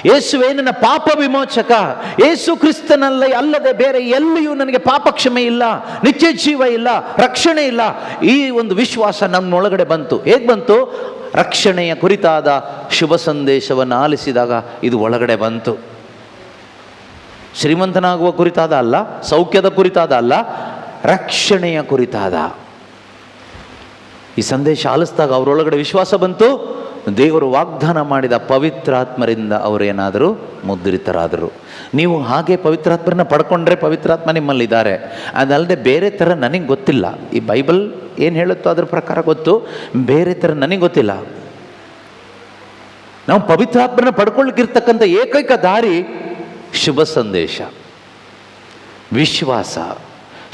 ಯೇಸುವೇ ನನ್ನ ಪಾಪ ವಿಮೋಚಕ, ಯೇಸು ಕ್ರಿಸ್ತನಲ್ಲಿ ಅಲ್ಲದೆ ಬೇರೆ ಎಲ್ಲಿಯೂ ನನಗೆ ಪಾಪಕ್ಷಮೆ ಇಲ್ಲ, ನಿತ್ಯ ಜೀವ ಇಲ್ಲ, ರಕ್ಷಣೆ ಇಲ್ಲ. ಈ ಒಂದು ವಿಶ್ವಾಸ ನಮ್ಮೊಳಗಡೆ ಬಂತು. ಹೇಗೆ ಬಂತು? ರಕ್ಷಣೆಯ ಕುರಿತಾದ ಶುಭ ಸಂದೇಶವನ್ನು ಆಲಿಸಿದಾಗ ಇದು ಒಳಗಡೆ ಬಂತು. ಶ್ರೀಮಂತನಾಗುವ ಕುರಿತಾದ ಅಲ್ಲ, ಸೌಖ್ಯದ ಕುರಿತಾದ ಅಲ್ಲ, ರಕ್ಷಣೆಯ ಕುರಿತಾದ ಈ ಸಂದೇಶ ಆಲಿಸಿದಾಗ ಅವರೊಳಗಡೆ ವಿಶ್ವಾಸ ಬಂತು. ದೇವರು ವಾಗ್ದಾನ ಮಾಡಿದ ಪವಿತ್ರಾತ್ಮರಿಂದ ಅವರೇನಾದರೂ ಮುದ್ರಿತರಾದರು. ನೀವು ಹಾಗೆ ಪವಿತ್ರಾತ್ಮರನ್ನ ಪಡ್ಕೊಂಡ್ರೆ ಪವಿತ್ರಾತ್ಮ ನಿಮ್ಮಲ್ಲಿದ್ದಾರೆ. ಅದಲ್ಲದೆ ಬೇರೆ ಥರ ನನಗೆ ಗೊತ್ತಿಲ್ಲ. ಈ ಬೈಬಲ್ ಏನು ಹೇಳುತ್ತೋ ಅದ್ರ ಪ್ರಕಾರ ಗೊತ್ತು, ಬೇರೆ ಥರ ನನಗೆ ಗೊತ್ತಿಲ್ಲ. ನಾವು ಪವಿತ್ರಾತ್ಮರನ್ನ ಪಡ್ಕೊಳ್ಳಿಕ್ಕಿರ್ತಕ್ಕಂಥ ಏಕೈಕ ದಾರಿ ಶುಭ ಸಂದೇಶ, ವಿಶ್ವಾಸ.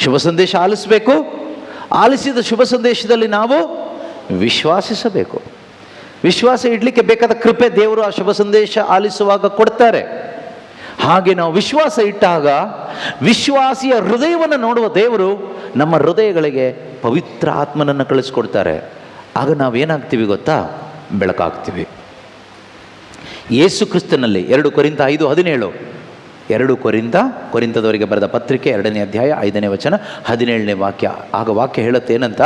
ಶುಭ ಸಂದೇಶ ಆಲಿಸಬೇಕು. ಆಲಿಸಿದ ಶುಭ ಸಂದೇಶದಲ್ಲಿ ನಾವು ವಿಶ್ವಾಸಿಸಬೇಕು. ವಿಶ್ವಾಸ ಇಡಲಿಕ್ಕೆ ಬೇಕಾದ ಕೃಪೆ ದೇವರು ಆ ಶುಭ ಸಂದೇಶ ಆಲಿಸುವಾಗ ಕೊಡ್ತಾರೆ. ಹಾಗೆ ನಾವು ವಿಶ್ವಾಸ ಇಟ್ಟಾಗ ವಿಶ್ವಾಸಿಯ ಹೃದಯವನ್ನು ನೋಡುವ ದೇವರು ನಮ್ಮ ಹೃದಯಗಳಿಗೆ ಪವಿತ್ರ ಆತ್ಮನನ್ನು ಕಳಿಸ್ಕೊಡ್ತಾರೆ. ಆಗ ನಾವೇನಾಗ್ತೀವಿ ಗೊತ್ತಾ? ಬೆಳಕಾಗ್ತೀವಿ. ಯೇಸು ಕ್ರಿಸ್ತನಲ್ಲಿ 2 ಕೊರಿಂಥ 5:17, 2 ಕೊರಿಂಥದವರಿಗೆ ಬರೆದ ಪತ್ರಿಕೆ 2ನೇ ಅಧ್ಯಾಯ 5ನೇ ವಚನ 17ನೇ ವಾಕ್ಯ. ಆಗ ವಾಕ್ಯ ಹೇಳುತ್ತೆ ಏನಂತ?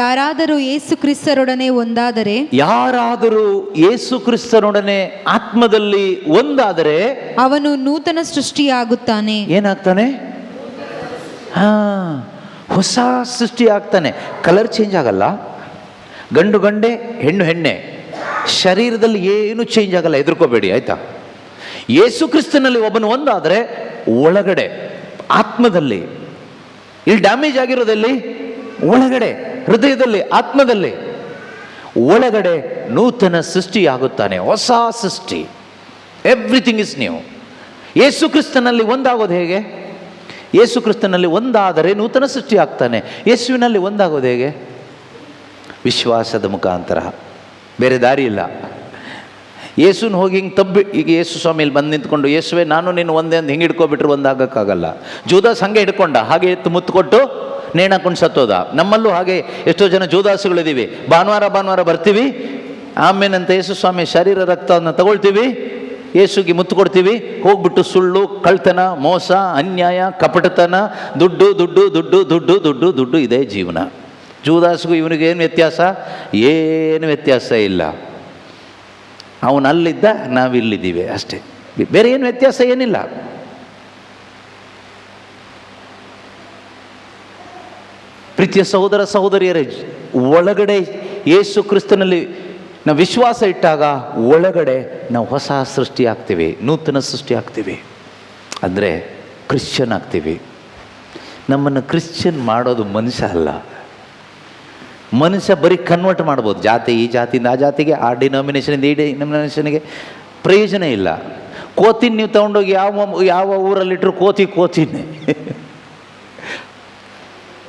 ಯಾರಾದರೂ ಯೇಸು ಕ್ರಿಸ್ತರೊಡನೆ ಒಂದಾದರೆ, ಯಾರಾದರೂ ಯೇಸು ಕ್ರಿಸ್ತನೊಡನೆ ಆತ್ಮದಲ್ಲಿ ಒಂದಾದರೆ ಅವನು ನೂತನ ಸೃಷ್ಟಿಯಾಗುತ್ತಾನೆ. ಏನಾಗ್ತಾನೆ? ಹೊಸ ಸೃಷ್ಟಿ ಆಗ್ತಾನೆ. ಕಲರ್ ಚೇಂಜ್ ಆಗಲ್ಲ, ಗಂಡು ಗಂಡೆ, ಹೆಣ್ಣು ಹೆಣ್ಣೆ, ಶರೀರದಲ್ಲಿ ಏನು ಚೇಂಜ್ ಆಗಲ್ಲ, ಹೆದರ್ಕೋಬೇಡಿ ಆಯ್ತಾ? ಯೇಸು ಕ್ರಿಸ್ತನಲ್ಲಿ ಒಬ್ಬನು ಒಂದಾದರೆ ಒಳಗಡೆ ಆತ್ಮದಲ್ಲಿ, ಇಲ್ಲಿ ಡ್ಯಾಮೇಜ್ ಆಗಿರೋದಲ್ಲಿ ಒಳಗಡೆ ಹೃದಯದಲ್ಲಿ, ಆತ್ಮದಲ್ಲಿ, ಒಳಗಡೆ ನೂತನ ಸೃಷ್ಟಿ ಆಗುತ್ತಾನೆ, ಹೊಸ ಸೃಷ್ಟಿ. Everything is new. ಯೇಸು ಕ್ರಿಸ್ತನಲ್ಲಿ ಒಂದಾಗೋದು ಹೇಗೆ? ಯೇಸು ಕ್ರಿಸ್ತನಲ್ಲಿ ಒಂದಾದರೆ ನೂತನ ಸೃಷ್ಟಿ ಆಗ್ತಾನೆ. ಯೇಸುವಿನಲ್ಲಿ ಒಂದಾಗೋದು ಹೇಗೆ? ವಿಶ್ವಾಸದ ಮುಖಾಂತರ, ಬೇರೆ ದಾರಿ ಇಲ್ಲ. ಯೇಸುನ ಹೋಗಿ ಹಿಂಗೆ ತಬ್ಬಿ, ಈಗ ಯೇಸು ಸ್ವಾಮಿಯಲ್ಲಿ ಬಂದು ನಿಂತ್ಕೊಂಡು ಯೇಸುವೆ ನಾನು ನೀನು ಒಂದೇ ಅಂತ ಹಿಂಗೆ ಹಿಡ್ಕೊಬಿಟ್ರೆ ಒಂದಾಗಕ್ಕಾಗಲ್ಲ. ಜೂದಾಸ್ ಹಂಗೆ ಹಿಡ್ಕೊಂಡ, ಹಾಗೆ ಎತ್ತು ಮುತ್ತು ಕೊಟ್ಟು ನೇಣಾಕೊಂಡು ಸತ್ತೋದ. ನಮ್ಮಲ್ಲೂ ಹಾಗೆ ಎಷ್ಟೋ ಜನ ಜೂದಾಸುಗಳಿದ್ದೀವಿ. ಭಾನುವಾರ ಬರ್ತೀವಿ, ಆಮೇನಂತ ಯೇಸು ಸ್ವಾಮಿ ಶರೀರ ರಕ್ತವನ್ನು ತಗೊಳ್ತೀವಿ, ಯೇಸುಗೆ ಮುತ್ತು ಕೊಡ್ತೀವಿ, ಹೋಗ್ಬಿಟ್ಟು ಸುಳ್ಳು, ಕಳ್ತನ, ಮೋಸ, ಅನ್ಯಾಯ, ಕಪಟತನ, ದುಡ್ಡು ದುಡ್ಡು ದುಡ್ಡು ದುಡ್ಡು ದುಡ್ಡು ದುಡ್ಡು, ಇದೇ ಜೀವನ. ಜೂದಾಸ್ಗೂ ಇವನಿಗೇನು ವ್ಯತ್ಯಾಸ? ಏನು ವ್ಯತ್ಯಾಸ ಇಲ್ಲ. ಅವನಲ್ಲಿದ್ದ, ನಾವಿಲ್ಲಿದ್ದೀವಿ ಅಷ್ಟೇ, ಬೇರೆ ಏನು ವ್ಯತ್ಯಾಸ ಏನಿಲ್ಲ. ಪ್ರೀತಿಯ ಸಹೋದರ ಸಹೋದರಿಯರೇ, ಒಳಗಡೆ ಯೇಸು ಕ್ರಿಸ್ತನಲ್ಲಿ ನಾವು ವಿಶ್ವಾಸ ಇಟ್ಟಾಗ ಒಳಗಡೆ ನಾವು ಹೊಸ ಸೃಷ್ಟಿ ಆಗ್ತೀವಿ, ನೂತನ ಸೃಷ್ಟಿ ಆಗ್ತೀವಿ, ಅಂದರೆ ಕ್ರಿಶ್ಚಿಯನ್ ಆಗ್ತೀವಿ. ನಮ್ಮನ್ನು ಕ್ರಿಶ್ಚಿಯನ್ ಮಾಡೋದು ಮನುಷ್ಯ ಅಲ್ಲ. ಮನುಷ್ಯ ಬರೀ ಕನ್ವರ್ಟ್ ಮಾಡ್ಬೋದು, ಜಾತಿ ಈ ಜಾತಿಯಿಂದ ಆ ಜಾತಿಗೆ, ಆ ಡಿನಾಮಿನೇಷನಿಂದ ಈ ಡಿನಾಮಿನೇಷನ್ಗೆ. ಪ್ರಯೋಜನ ಇಲ್ಲ. ಕೋತಿನ ನೀವು ತಗೊಂಡೋಗಿ ಯಾವ ಊರಲ್ಲಿಟ್ಟರು ಕೋತಿನೇ.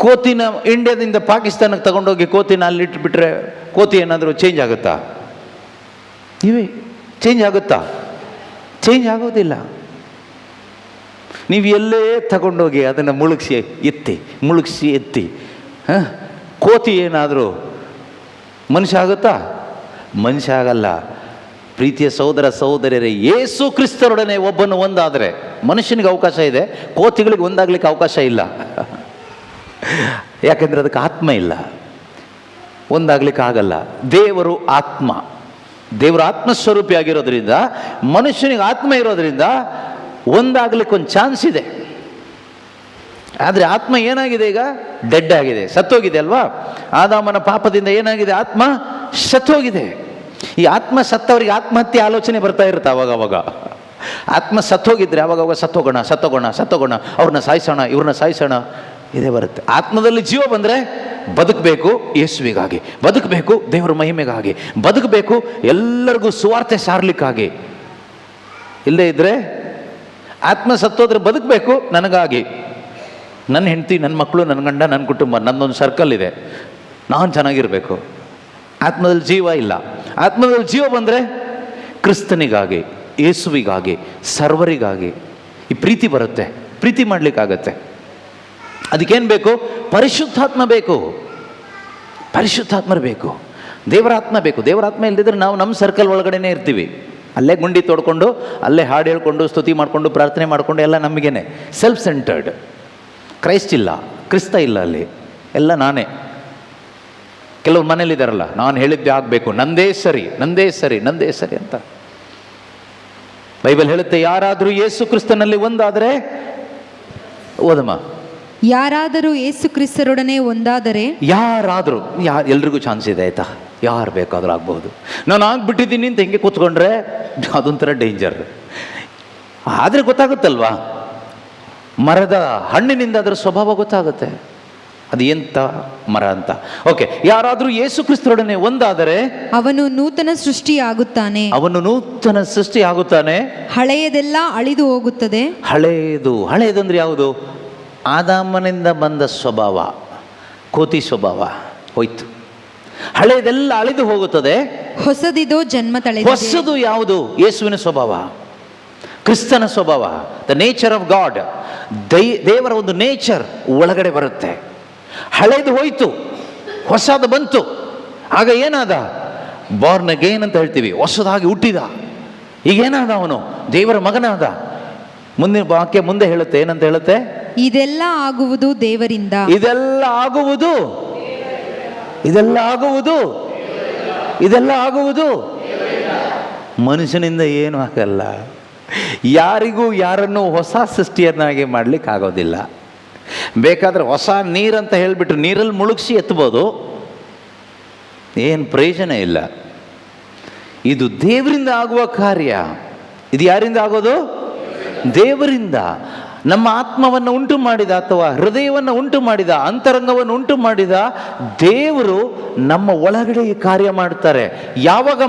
ಕೋತಿನ ಇಂಡಿಯಾದಿಂದ ಪಾಕಿಸ್ತಾನಕ್ಕೆ ತಗೊಂಡೋಗಿ ಕೋತಿನ ಅಲ್ಲಿಟ್ಬಿಟ್ರೆ ಕೋತಿ ಏನಾದರೂ ಚೇಂಜ್ ಆಗುತ್ತಾ? ಇವೇ ಚೇಂಜ್ ಆಗುತ್ತಾ? ಚೇಂಜ್ ಆಗೋದಿಲ್ಲ. ನೀವು ಎಲ್ಲೇ ತಗೊಂಡೋಗಿ ಅದನ್ನು ಮುಳುಗಿಸಿ ಎತ್ತಿ ಕೋತಿ ಏನಾದರೂ ಮನುಷ್ಯ ಆಗುತ್ತಾ? ಮನುಷ್ಯ ಆಗಲ್ಲ. ಪ್ರೀತಿಯ ಸಹೋದರ ಸಹೋದರಿಯರೇ, ಯೇಸು ಕ್ರಿಸ್ತರೊಡನೆ ಒಬ್ಬನು ಒಂದಾದರೆ ಮನುಷ್ಯನಿಗೆ ಅವಕಾಶ ಇದೆ, ಕೋತಿಗಳಿಗೆ ಒಂದಾಗ್ಲಿಕ್ಕೆ ಅವಕಾಶ ಇಲ್ಲ. ಯಾಕೆಂದರೆ ಅದಕ್ಕೆ ಆತ್ಮ ಇಲ್ಲ, ಒಂದಾಗ್ಲಿಕ್ಕೆ ಆಗಲ್ಲ. ದೇವರು ಆತ್ಮ, ದೇವರ ಆತ್ಮಸ್ವರೂಪಿ ಆಗಿರೋದ್ರಿಂದ, ಮನುಷ್ಯನಿಗೆ ಆತ್ಮ ಇರೋದ್ರಿಂದ ಒಂದಾಗ್ಲಿಕ್ಕೆ ಒಂದು ಚಾನ್ಸ್ ಇದೆ. ಆದರೆ ಆತ್ಮ ಏನಾಗಿದೆ? ಈಗ ಡೆಡ್ ಆಗಿದೆ, ಸತ್ತೋಗಿದೆ ಅಲ್ವಾ? ಆದಾಮನ ಪಾಪದಿಂದ ಏನಾಗಿದೆ? ಆತ್ಮ ಸತ್ತೋಗಿದೆ. ಈ ಆತ್ಮ ಸತ್ತವರಿಗೆ ಆತ್ಮಹತ್ಯೆ ಆಲೋಚನೆ ಬರ್ತಾ ಇರುತ್ತೆ ಅವಾಗ. ಆತ್ಮ ಸತ್ತೋಗಿದ್ರೆ ಅವಾಗ ಸತ್ತೋಗೋಣ, ಅವ್ರನ್ನ ಸಾಯಿಸೋಣ, ಇವ್ರನ್ನ ಸಾಯಿಸೋಣ, ಇದೇ ಬರುತ್ತೆ. ಆತ್ಮದಲ್ಲಿ ಜೀವ ಬಂದರೆ ಬದುಕಬೇಕು ಯೇಸುವಿಗಾಗಿ, ಬದುಕಬೇಕು ದೇವರ ಮಹಿಮೆಗಾಗಿ, ಬದುಕಬೇಕು ಎಲ್ಲರಿಗೂ ಸುವಾರ್ತೆ ಸಾರಲಿಕ್ಕಾಗಿ. ಇಲ್ಲದೇ ಇದ್ದರೆ ಆತ್ಮ ಸತ್ತೋದ್ರೆ ಬದುಕಬೇಕು ನನಗಾಗಿ, ನನ್ನ ಹೆಂಡತಿ, ನನ್ನ ಮಕ್ಕಳು, ನನ್ನ ಗಂಡ, ನನ್ನ ಕುಟುಂಬ, ನನ್ನೊಂದು ಸರ್ಕಲ್ ಇದೆ, ನಾನು ಚೆನ್ನಾಗಿರಬೇಕು. ಆತ್ಮದಲ್ಲಿ ಜೀವ ಇಲ್ಲ. ಆತ್ಮದಲ್ಲಿ ಜೀವ ಬಂದರೆ ಕ್ರಿಸ್ತನಿಗಾಗಿ, ಯೇಸುವಿಗಾಗಿ, ಸರ್ವರಿಗಾಗಿ ಈ ಪ್ರೀತಿ ಬರುತ್ತೆ, ಪ್ರೀತಿ ಮಾಡಲಿಕ್ಕಾಗತ್ತೆ. ಅದಕ್ಕೇನು ಬೇಕು? ಪರಿಶುದ್ಧಾತ್ಮ ಬೇಕು, ಪರಿಶುದ್ಧಾತ್ಮರು ಬೇಕು, ದೇವರಾತ್ಮ ಬೇಕು. ದೇವರಾತ್ಮ ಇಲ್ಲದಿದ್ದರೆ ನಾವು ನಮ್ಮ ಸರ್ಕಲ್ ಒಳಗಡೆನೇ ಇರ್ತೀವಿ, ಅಲ್ಲೇ ಗುಂಡಿ ತೋಡ್ಕೊಂಡು, ಅಲ್ಲೇ ಹಾಡು ಹೇಳ್ಕೊಂಡು, ಸ್ತುತಿ ಮಾಡಿಕೊಂಡು, ಪ್ರಾರ್ಥನೆ ಮಾಡಿಕೊಂಡು, ಎಲ್ಲ ನಮಗೇನೆ ಸೆಲ್ಫ್ ಸೆಂಟರ್ಡ್. ಕ್ರೈಸ್ಟ್ ಇಲ್ಲ, ಕ್ರಿಸ್ತ ಇಲ್ಲ, ಅಲ್ಲಿ ಎಲ್ಲ ನಾನೇ. ಕೆಲವ್ರು ಮನೇಲಿದ್ದಾರಲ್ಲ, ನಾನು ಹೇಳಿದ್ದೆ ಆಗಬೇಕು, ನಂದೇ ಸರಿ ಅಂತ. ಬೈಬಲ್ ಹೇಳುತ್ತೆ, ಯಾರಾದರೂ ಯೇಸು ಕ್ರಿಸ್ತನಲ್ಲಿ ಒಂದಾದರೆ, ಓದಮ್ಮ, ಯಾರಾದರೂ ಯೇಸು ಕ್ರಿಸ್ತರೊಡನೆ ಒಂದಾದರೆ, ಯಾರಾದರೂ, ಎಲ್ರಿಗೂ ಚಾನ್ಸ್ ಇದೆ ಆಯ್ತಾ, ಯಾರು ಬೇಕಾದರೂ ಆಗ್ಬಹುದು. ನಾನು ಆಗ್ಬಿಟ್ಟಿದ್ದೀನಿ ಅಂತ ಹೆಂಗೆ ಕೂತ್ಕೊಂಡ್ರೆ ಅದೊಂಥರ ಡೇಂಜರ್. ಆದರೆ ಗೊತ್ತಾಗುತ್ತಲ್ವಾ, ಮರದ ಹಣ್ಣಿನಿಂದ ಅದರ ಸ್ವಭಾವ ಗೊತ್ತಾಗುತ್ತೆ, ಅದು ಎಂತ ಮರ ಅಂತ. ಓಕೆ, ಯಾರಾದರೂ ಯೇಸು ಕ್ರಿಸ್ತರೊಡನೆ ಒಂದಾದರೆ ಅವನು ನೂತನ ಸೃಷ್ಟಿಯಾಗುತ್ತಾನೆ, ಹಳೆಯದೆಲ್ಲ ಅಳಿದು ಹೋಗುತ್ತದೆ. ಹಳೆಯದಂದ್ರೆ ಯಾವುದು? ಆದಾಮನಿಂದ ಬಂದ ಸ್ವಭಾವ, ಕೋತಿ ಸ್ವಭಾವ ಹೋಯ್ತು, ಹಳೆಯದೆಲ್ಲ ಅಳಿದು ಹೋಗುತ್ತದೆ, ಹೊಸದಿದು ಜನ್ಮ ತಳೆದಿದೆ. ಹೊಸದು ಯಾವುದು? ಯೇಸುವಿನ ಸ್ವಭಾವ, ಕ್ರಿಸ್ತನ ಸ್ವಭಾವ, ದ ನೇಚರ್ ಆಫ್ ಗಾಡ್. ದೇವರ ಒಂದು ನೇಚರ್ ಒಳಗಡೆ ಬರುತ್ತೆ. ಹಳೆದು ಹೋಯ್ತು, ಹೊಸದು ಬಂತು. ಆಗ ಏನಾದ? ಬಾರ್ನ್ ಅಗೇನ್ ಅಂತ ಹೇಳ್ತೀವಿ, ಹೊಸದಾಗಿ ಹುಟ್ಟಿದ. ಈಗೇನಾದ? ಅವನು ದೇವರ ಮಗನಾದ. ಮುಂದಿನ ವಾಕ್ಯ ಮುಂದೆ ಹೇಳುತ್ತೆ, ಏನಂತ ಹೇಳುತ್ತೆ? ಇದೆಲ್ಲ ಆಗುವುದು ದೇವರಿಂದ. ಇದೆಲ್ಲ ಆಗುವುದು ಮನುಷ್ಯನಿಂದ ಏನೂ ಆಗಲ್ಲ. ಯಾರಿಗೂ ಯಾರನ್ನು ಹೊಸ ಸೃಷ್ಟಿಯನ್ನಾಗಿ ಮಾಡ್ಲಿಕ್ಕೆ ಆಗೋದಿಲ್ಲ. ಬೇಕಾದ್ರೆ ಹೊಸ ನೀರಂತ ಹೇಳಿಬಿಟ್ಟು ನೀರಲ್ಲಿ ಮುಳುಗಿಸಿ ಎತ್ತಬೋದು, ಏನು ಪ್ರಯೋಜನ ಇಲ್ಲ. ಇದು ದೇವರಿಂದ ಆಗುವ ಕಾರ್ಯ. ಇದು ಯಾರಿಂದ ಆಗೋದು? ದೇವರಿಂದ. ನಮ್ಮ ಆತ್ಮವನ್ನು ಉಂಟು ಮಾಡಿದ, ಅಥವಾ ಹೃದಯವನ್ನು ಉಂಟು ಮಾಡಿದ, ಅಂತರಂಗವನ್ನು ಉಂಟು ಮಾಡಿದ ದೇವರು ನಮ್ಮ ಒಳಗಡೆ ಈ ಕಾರ್ಯ ಮಾಡ್ತಾರೆ. ಯಾವಾಗ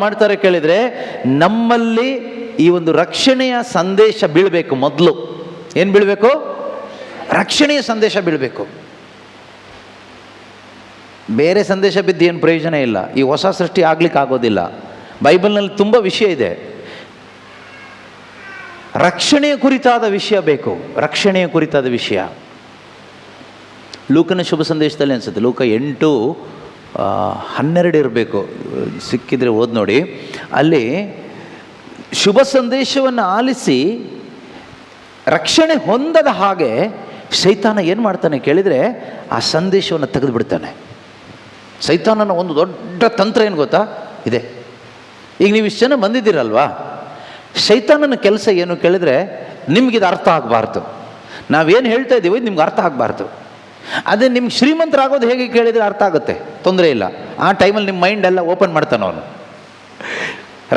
ಮಾಡ್ತಾರೆ ಕೇಳಿದರೆ, ನಮ್ಮಲ್ಲಿ ಈ ಒಂದು ರಕ್ಷಣೆಯ ಸಂದೇಶ ಬೀಳಬೇಕು. ಮೊದಲು ಏನು ಬೀಳಬೇಕು? ರಕ್ಷಣೆಯ ಸಂದೇಶ ಬೀಳಬೇಕು. ಬೇರೆ ಸಂದೇಶ ಬಿದ್ದು ಏನು ಪ್ರಯೋಜನ ಇಲ್ಲ. ಈ ಹೊಸ ಸೃಷ್ಟಿ ಆಗ್ಲಿಕ್ಕೆ ಆಗೋದಿಲ್ಲ. ಬೈಬಲ್ನಲ್ಲಿ ತುಂಬ ವಿಷಯ ಇದೆ. ರಕ್ಷಣೆಯ ಕುರಿತಾದ ವಿಷಯ ಬೇಕು, ರಕ್ಷಣೆಯ ಕುರಿತಾದ ವಿಷಯ. ಲೂಕನ ಶುಭ ಸಂದೇಶದಲ್ಲಿ ಅನಿಸುತ್ತೆ, ಲೂಕ 8:12 ಇರಬೇಕು, ಸಿಕ್ಕಿದ್ರೆ ಓದಿ ನೋಡಿ. ಅಲ್ಲಿ ಶುಭ ಸಂದೇಶವನ್ನು ಆಲಿಸಿ ರಕ್ಷಣೆ ಹೊಂದದ ಹಾಗೆ ಸೈತಾನ ಏನು ಮಾಡ್ತಾನೆ ಕೇಳಿದರೆ, ಆ ಸಂದೇಶವನ್ನು ತೆಗೆದು ಬಿಡ್ತಾನೆ. ಸೈತಾನನ ಒಂದು ದೊಡ್ಡ ತಂತ್ರ ಏನು ಗೊತ್ತಾ? ಇದೆ. ಈಗ ನೀವು ಇಷ್ಟು ಜನ ಬಂದಿದ್ದೀರಲ್ವಾ, ಸೈತಾನನ ಕೆಲಸ ಏನು ಕೇಳಿದರೆ, ನಿಮಗಿದು ಅರ್ಥ ಆಗಬಾರ್ದು. ನಾವೇನು ಹೇಳ್ತಾ ಇದ್ದೀವಿ ನಿಮ್ಗೆ ಅರ್ಥ ಆಗಬಾರ್ದು. ಅದೇ ನಿಮ್ಗೆ ಶ್ರೀಮಂತರಾಗೋದು ಹೇಗೆ ಕೇಳಿದರೆ ಅರ್ಥ ಆಗುತ್ತೆ, ತೊಂದರೆ ಇಲ್ಲ. ಆ ಟೈಮಲ್ಲಿ ನಿಮ್ಮ ಮೈಂಡ್ ಎಲ್ಲ ಓಪನ್ ಮಾಡ್ತಾನೆ ಅವನು.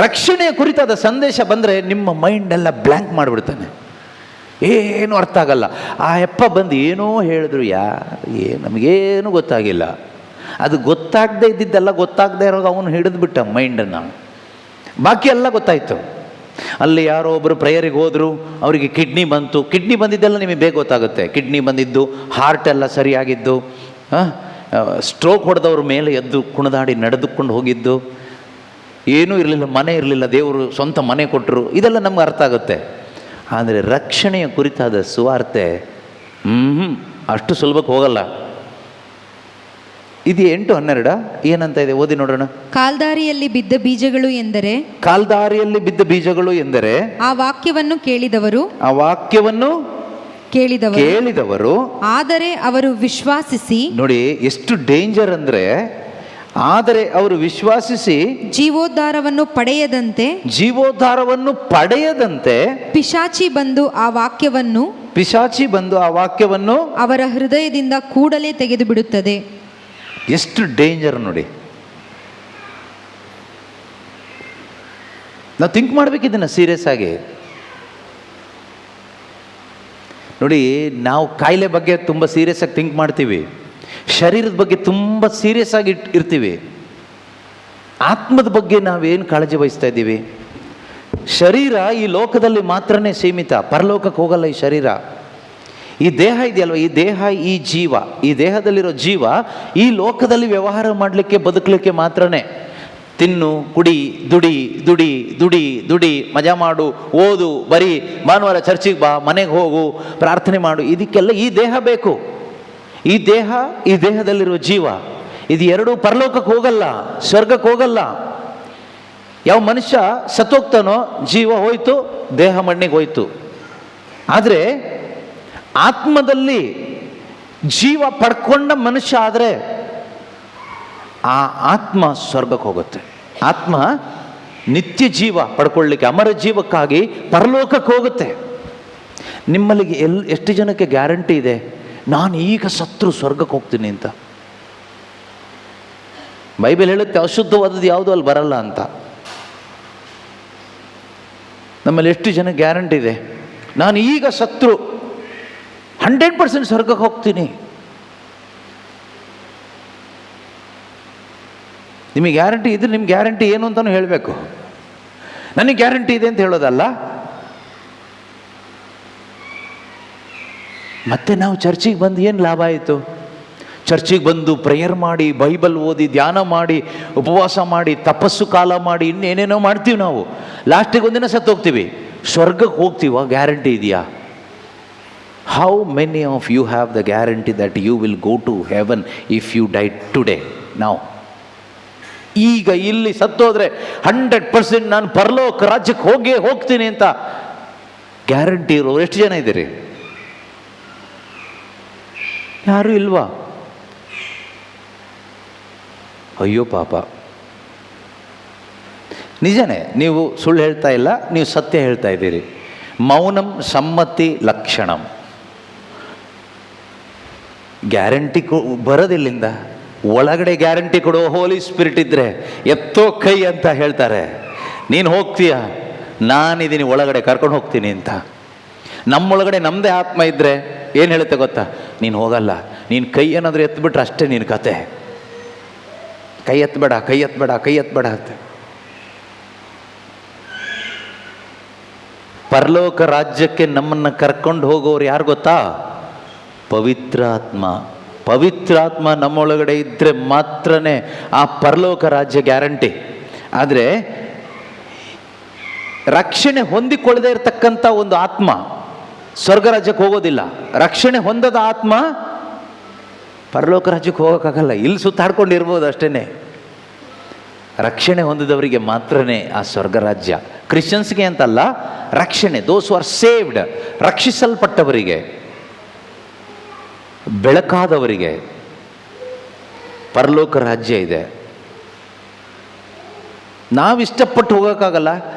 ರಕ್ಷಣೆಯ ಕುರಿತಾದ ಸಂದೇಶ ಬಂದರೆ ನಿಮ್ಮ ಮೈಂಡೆಲ್ಲ ಬ್ಲ್ಯಾಂಕ್ ಮಾಡಿಬಿಡ್ತಾನೆ, ಏನು ಅರ್ಥ ಆಗಲ್ಲ. ಆ ಯಪ್ಪ ಬಂದು ಏನೋ ಹೇಳಿದ್ರು, ನಮಗೇನು ಗೊತ್ತಾಗಿಲ್ಲ. ಅದು ಗೊತ್ತಾಗದೇ ಇದ್ದಿದ್ದೆಲ್ಲ ಗೊತ್ತಾಗದೇ ಇರೋದು ಅವನು ಹಿಡಿದು ಬಿಟ್ಟ ಮೈಂಡನ್ನು. ಬಾಕಿ ಎಲ್ಲ ಗೊತ್ತಾಯಿತು. ಅಲ್ಲಿ ಯಾರೋ ಒಬ್ಬರು ಪ್ರೇಯರಿಗೆ ಹೋದರು, ಅವರಿಗೆ ಕಿಡ್ನಿ ಬಂತು. ಕಿಡ್ನಿ ಬಂದಿದ್ದೆಲ್ಲ ನಿಮಗೆ ಬೇಗ ಗೊತ್ತಾಗುತ್ತೆ. ಕಿಡ್ನಿ ಬಂದಿದ್ದು, ಹಾರ್ಟ್ ಎಲ್ಲ ಸರಿಯಾಗಿದ್ದು, ಸ್ಟ್ರೋಕ್ ಹೊಡೆದವ್ರ ಮೇಲೆ ಎದ್ದು ಕುಣಿದಾಡಿ ನಡೆದುಕೊಂಡು ಹೋಗಿದ್ದು, ಏನೂ ಇರಲಿಲ್ಲ, ಮನೆ ಇರಲಿಲ್ಲ, ದೇವರು ಸ್ವಂತ ಮನೆ ಕೊಟ್ಟರು, ಇದೆಲ್ಲ ನಮ್ಗೆ ಅರ್ಥ ಆಗುತ್ತೆ. ಆದರೆ ರಕ್ಷಣೆಯ ಕುರಿತಾದ ಸುವಾರ್ತೆ ಅಷ್ಟು ಸುಲಭಕ್ಕೆ ಹೋಗಲ್ಲ. ಇದು 8:12 ಏನಂತ ಇದೆ, ಓದಿ ನೋಡೋಣ. ಕಾಲ್ದಾರಿಯಲ್ಲಿ ಬಿದ್ದ ಬೀಜಗಳು ಎಂದರೆ, ಕಾಲ್ದಾರಿಯಲ್ಲಿ ಬಿದ್ದ ಬೀಜಗಳು ಎಂದರೆ ಆ ವಾಕ್ಯವನ್ನು ಕೇಳಿದವರು, ಆ ವಾಕ್ಯವನ್ನು ಕೇಳಿದವರು, ಆದರೆ ಅವರು ವಿಶ್ವಾಸಿಸಿ, ನೋಡಿ ಎಷ್ಟು ಡೇಂಜರ್ ಅಂದ್ರೆ, ಆದರೆ ಅವರು ವಿಶ್ವಾಸಿಸಿ ಜೀವೋದ್ಧಾರವನ್ನು ಪಡೆಯದಂತೆ ಪಿಶಾಚಿ ಬಂದು ಆ ವಾಕ್ಯವನ್ನು ಅವರ ಹೃದಯದಿಂದ ಕೂಡಲೇ ತೆಗೆದು ಬಿಡುತ್ತದೆ. ಎಷ್ಟು ಡೇಂಜರ್ ನೋಡಿ. ನಾವು ಥಿಂಕ್ ಮಾಡ್ಬೇಕಿದ್ದನ್ನ ಸೀರಿಯಸ್ ಆಗಿ ನೋಡಿ. ನಾವು ಕಾಯಿಲೆ ಬಗ್ಗೆ ತುಂಬ ಸೀರಿಯಸ್ ಆಗಿ ಥಿಂಕ್ ಮಾಡ್ತೀವಿ, ಶರೀರದ ಬಗ್ಗೆ ತುಂಬ ಸೀರಿಯಸ್ ಆಗಿ ಇರ್ತೀವಿ. ಆತ್ಮದ ಬಗ್ಗೆ ನಾವೇನು ಕಾಳಜಿ ವಹಿಸ್ತಾ ಇದ್ದೀವಿ? ಶರೀರ ಈ ಲೋಕದಲ್ಲಿ ಮಾತ್ರನೇ ಸೀಮಿತ, ಪರಲೋಕಕ್ಕೆ ಹೋಗಲ್ಲ ಈ ಶರೀರ. ಈ ದೇಹ ಇದೆಯಲ್ವ, ಈ ದೇಹ, ಈ ಜೀವ, ಈ ದೇಹದಲ್ಲಿರೋ ಜೀವ ಈ ಲೋಕದಲ್ಲಿ ವ್ಯವಹಾರ ಮಾಡಲಿಕ್ಕೆ, ಬದುಕಲಿಕ್ಕೆ ಮಾತ್ರನೇ. ತಿನ್ನು, ಕುಡಿ, ದುಡಿ ದುಡಿ ದುಡಿ ದುಡಿ, ಮಜಾ ಮಾಡು, ಓದು, ಬರೀ, ಭಾನುವಾರ ಚರ್ಚಿಗೆ ಬಾ, ಮನೆಗೆ ಹೋಗು, ಪ್ರಾರ್ಥನೆ ಮಾಡು, ಇದಕ್ಕೆಲ್ಲ ಈ ದೇಹ ಬೇಕು. ಈ ದೇಹ, ಈ ದೇಹದಲ್ಲಿರುವ ಜೀವ, ಇದು ಎರಡೂ ಪರಲೋಕಕ್ಕೆ ಹೋಗಲ್ಲ, ಸ್ವರ್ಗಕ್ಕೆ ಹೋಗಲ್ಲ. ಯಾವ ಮನುಷ್ಯ ಸತ್ತೋಗ್ತಾನೋ ಜೀವ ಹೋಯ್ತು, ದೇಹ ಮಣ್ಣಿಗೆ ಹೋಯ್ತು. ಆದರೆ ಆತ್ಮದಲ್ಲಿ ಜೀವ ಪಡ್ಕೊಂಡ ಮನುಷ್ಯ ಆದರೆ ಆ ಆತ್ಮ ಸ್ವರ್ಗಕ್ಕೆ ಹೋಗುತ್ತೆ. ಆತ್ಮ ನಿತ್ಯ ಜೀವ ಪಡ್ಕೊಳ್ಳಿಕ್ಕೆ, ಅಮರ ಜೀವಕ್ಕಾಗಿ ಪರಲೋಕಕ್ಕೆ ಹೋಗುತ್ತೆ. ನಿಮ್ಮಲ್ಲಿ ಎಷ್ಟು ಜನಕ್ಕೆ ಗ್ಯಾರಂಟಿ ಇದೆ ನಾನು ಈಗ ಸತ್ರು ಸ್ವರ್ಗಕ್ಕೆ ಹೋಗ್ತೀನಿ ಅಂತ? ಬೈಬಲ್ ಹೇಳುತ್ತೆ ಅಶುದ್ಧವಾದದ್ದು ಯಾವುದೂ ಅಲ್ಲಿ ಬರಲ್ಲ ಅಂತ. ನಮ್ಮಲ್ಲಿ ಎಷ್ಟು ಜನ ಗ್ಯಾರಂಟಿ ಇದೆ ನಾನು ಈಗ ಸತ್ರು 100% ಸ್ವರ್ಗಕ್ಕೆ ಹೋಗ್ತೀನಿ? ನಿಮಗೆ ಗ್ಯಾರಂಟಿ ಇದ್ರೆ ನಿಮ್ಮ ಗ್ಯಾರಂಟಿ ಏನು ಅಂತಲೂ ಹೇಳಬೇಕು. ನನಗೆ ಗ್ಯಾರಂಟಿ ಇದೆ ಅಂತ ಹೇಳೋದಲ್ಲ. ಮತ್ತೆ ನಾವು ಚರ್ಚಿಗೆ ಬಂದು ಏನು ಲಾಭ ಆಯಿತು? ಚರ್ಚಿಗೆ ಬಂದು ಪ್ರೇಯರ್ ಮಾಡಿ, ಬೈಬಲ್ ಓದಿ, ಧ್ಯಾನ ಮಾಡಿ, ಉಪವಾಸ ಮಾಡಿ, ತಪಸ್ಸು ಕಾಲ ಮಾಡಿ, ಇನ್ನೇನೇನೋ ಮಾಡ್ತೀವಿ ನಾವು. ಲಾಸ್ಟಿಗೆ ಒಂದಿನ ಸತ್ತು ಹೋಗ್ತೀವಿ. ಸ್ವರ್ಗಕ್ಕೆ ಹೋಗ್ತೀವ? ಗ್ಯಾರಂಟಿ ಇದೆಯಾ? How many of you have the guarantee that you will go to heaven if you die today? ನಾವು ಈಗ ಇಲ್ಲಿ ಸತ್ತೋದ್ರೆ 100% ನಾನು ಪರಲೋಕ ರಾಜ್ಯಕ್ಕೆ ಹೋಗ್ತೀನಿ ಅಂತ ಗ್ಯಾರಂಟಿ ಇರೋರು ಎಷ್ಟು ಜನ ಇದ್ದೀರಿ? ಯಾರೂ ಇಲ್ವಾ? ಅಯ್ಯೋ ಪಾಪ. ನಿಜನೇ, ನೀವು ಸುಳ್ಳು ಹೇಳ್ತಾ ಇಲ್ಲ, ನೀವು ಸತ್ಯ ಹೇಳ್ತಾ ಇದ್ದೀರಿ. ಮೌನಂ ಸಮ್ಮತಿ ಲಕ್ಷಣಂ. ಗ್ಯಾರಂಟಿ ಬರೋದಿಲ್ಲಿಂದ. ಒಳಗಡೆ ಗ್ಯಾರಂಟಿ ಕೊಡೋ ಹೋಲಿ ಸ್ಪಿರಿಟ್ ಇದ್ದರೆ ಎತ್ತೋ ಕೈ ಅಂತ ಹೇಳ್ತಾರೆ. ನೀನು ಹೋಗ್ತೀಯ, ನಾನಿದ್ದೀನಿ ಒಳಗಡೆ, ಕರ್ಕೊಂಡು ಹೋಗ್ತೀನಿ ಅಂತ. ನಮ್ಮೊಳಗಡೆ ನಮ್ಮದೇ ಆತ್ಮ ಇದ್ದರೆ ಏನು ಹೇಳುತ್ತೆ ಗೊತ್ತಾ? ನೀನು ಹೋಗಲ್ಲ, ನೀನು ಕೈ ಏನಾದರೂ ಎತ್ಬಿಟ್ರೆ ಅಷ್ಟೇ ನಿನ್ನ ಕತೆ. ಕೈ ಎತ್ತಬೇಡ, ಕೈ ಎತ್ತಬೇಡ, ಕೈ ಎತ್ತಬೇಡ ಅಂತ. ಪರಲೋಕ ರಾಜ್ಯಕ್ಕೆ ನಮ್ಮನ್ನು ಕರ್ಕೊಂಡು ಹೋಗೋರು ಯಾರು ಗೊತ್ತಾ? ಪವಿತ್ರಾತ್ಮ. ಪವಿತ್ರಾತ್ಮ ನಮ್ಮೊಳಗಡೆ ಇದ್ದರೆ ಮಾತ್ರನೇ ಆ ಪರಲೋಕ ರಾಜ್ಯ ಗ್ಯಾರಂಟಿ. ಆದರೆ ರಕ್ಷಣೆ ಹೊಂದಿಕೊಳ್ಳದೆ ಇರತಕ್ಕಂಥ ಒಂದು ಆತ್ಮ ಸ್ವರ್ಗ ರಾಜ್ಯಕ್ಕೆ ಹೋಗೋದಿಲ್ಲ. ರಕ್ಷಣೆ ಹೊಂದದ ಆತ್ಮ ಪರಲೋಕ ರಾಜ್ಯಕ್ಕೆ ಹೋಗೋಕ್ಕಾಗಲ್ಲ. ಇಲ್ಲಿ ಸುತ್ತಾಡ್ಕೊಂಡಿರ್ಬೋದು ಅಷ್ಟೇ. ರಕ್ಷಣೆ ಹೊಂದಿದವರಿಗೆ ಮಾತ್ರನೇ ಆ ಸ್ವರ್ಗ ರಾಜ್ಯ. ಕ್ರಿಶ್ಚಿಯನ್ಸ್ಗೆ ಅಂತಲ್ಲ, ರಕ್ಷಣೆ, ದೋಸ್ ಆರ್ ಸೇವ್ಡ್, ರಕ್ಷಿಸಲ್ಪಟ್ಟವರಿಗೆ, ಬೆಳಕಾದವರಿಗೆ ಪರಲೋಕ ರಾಜ್ಯ ಇದೆ. ನಾವಿಷ್ಟಪಟ್ಟು ಹೋಗೋಕ್ಕಾಗಲ್ಲ,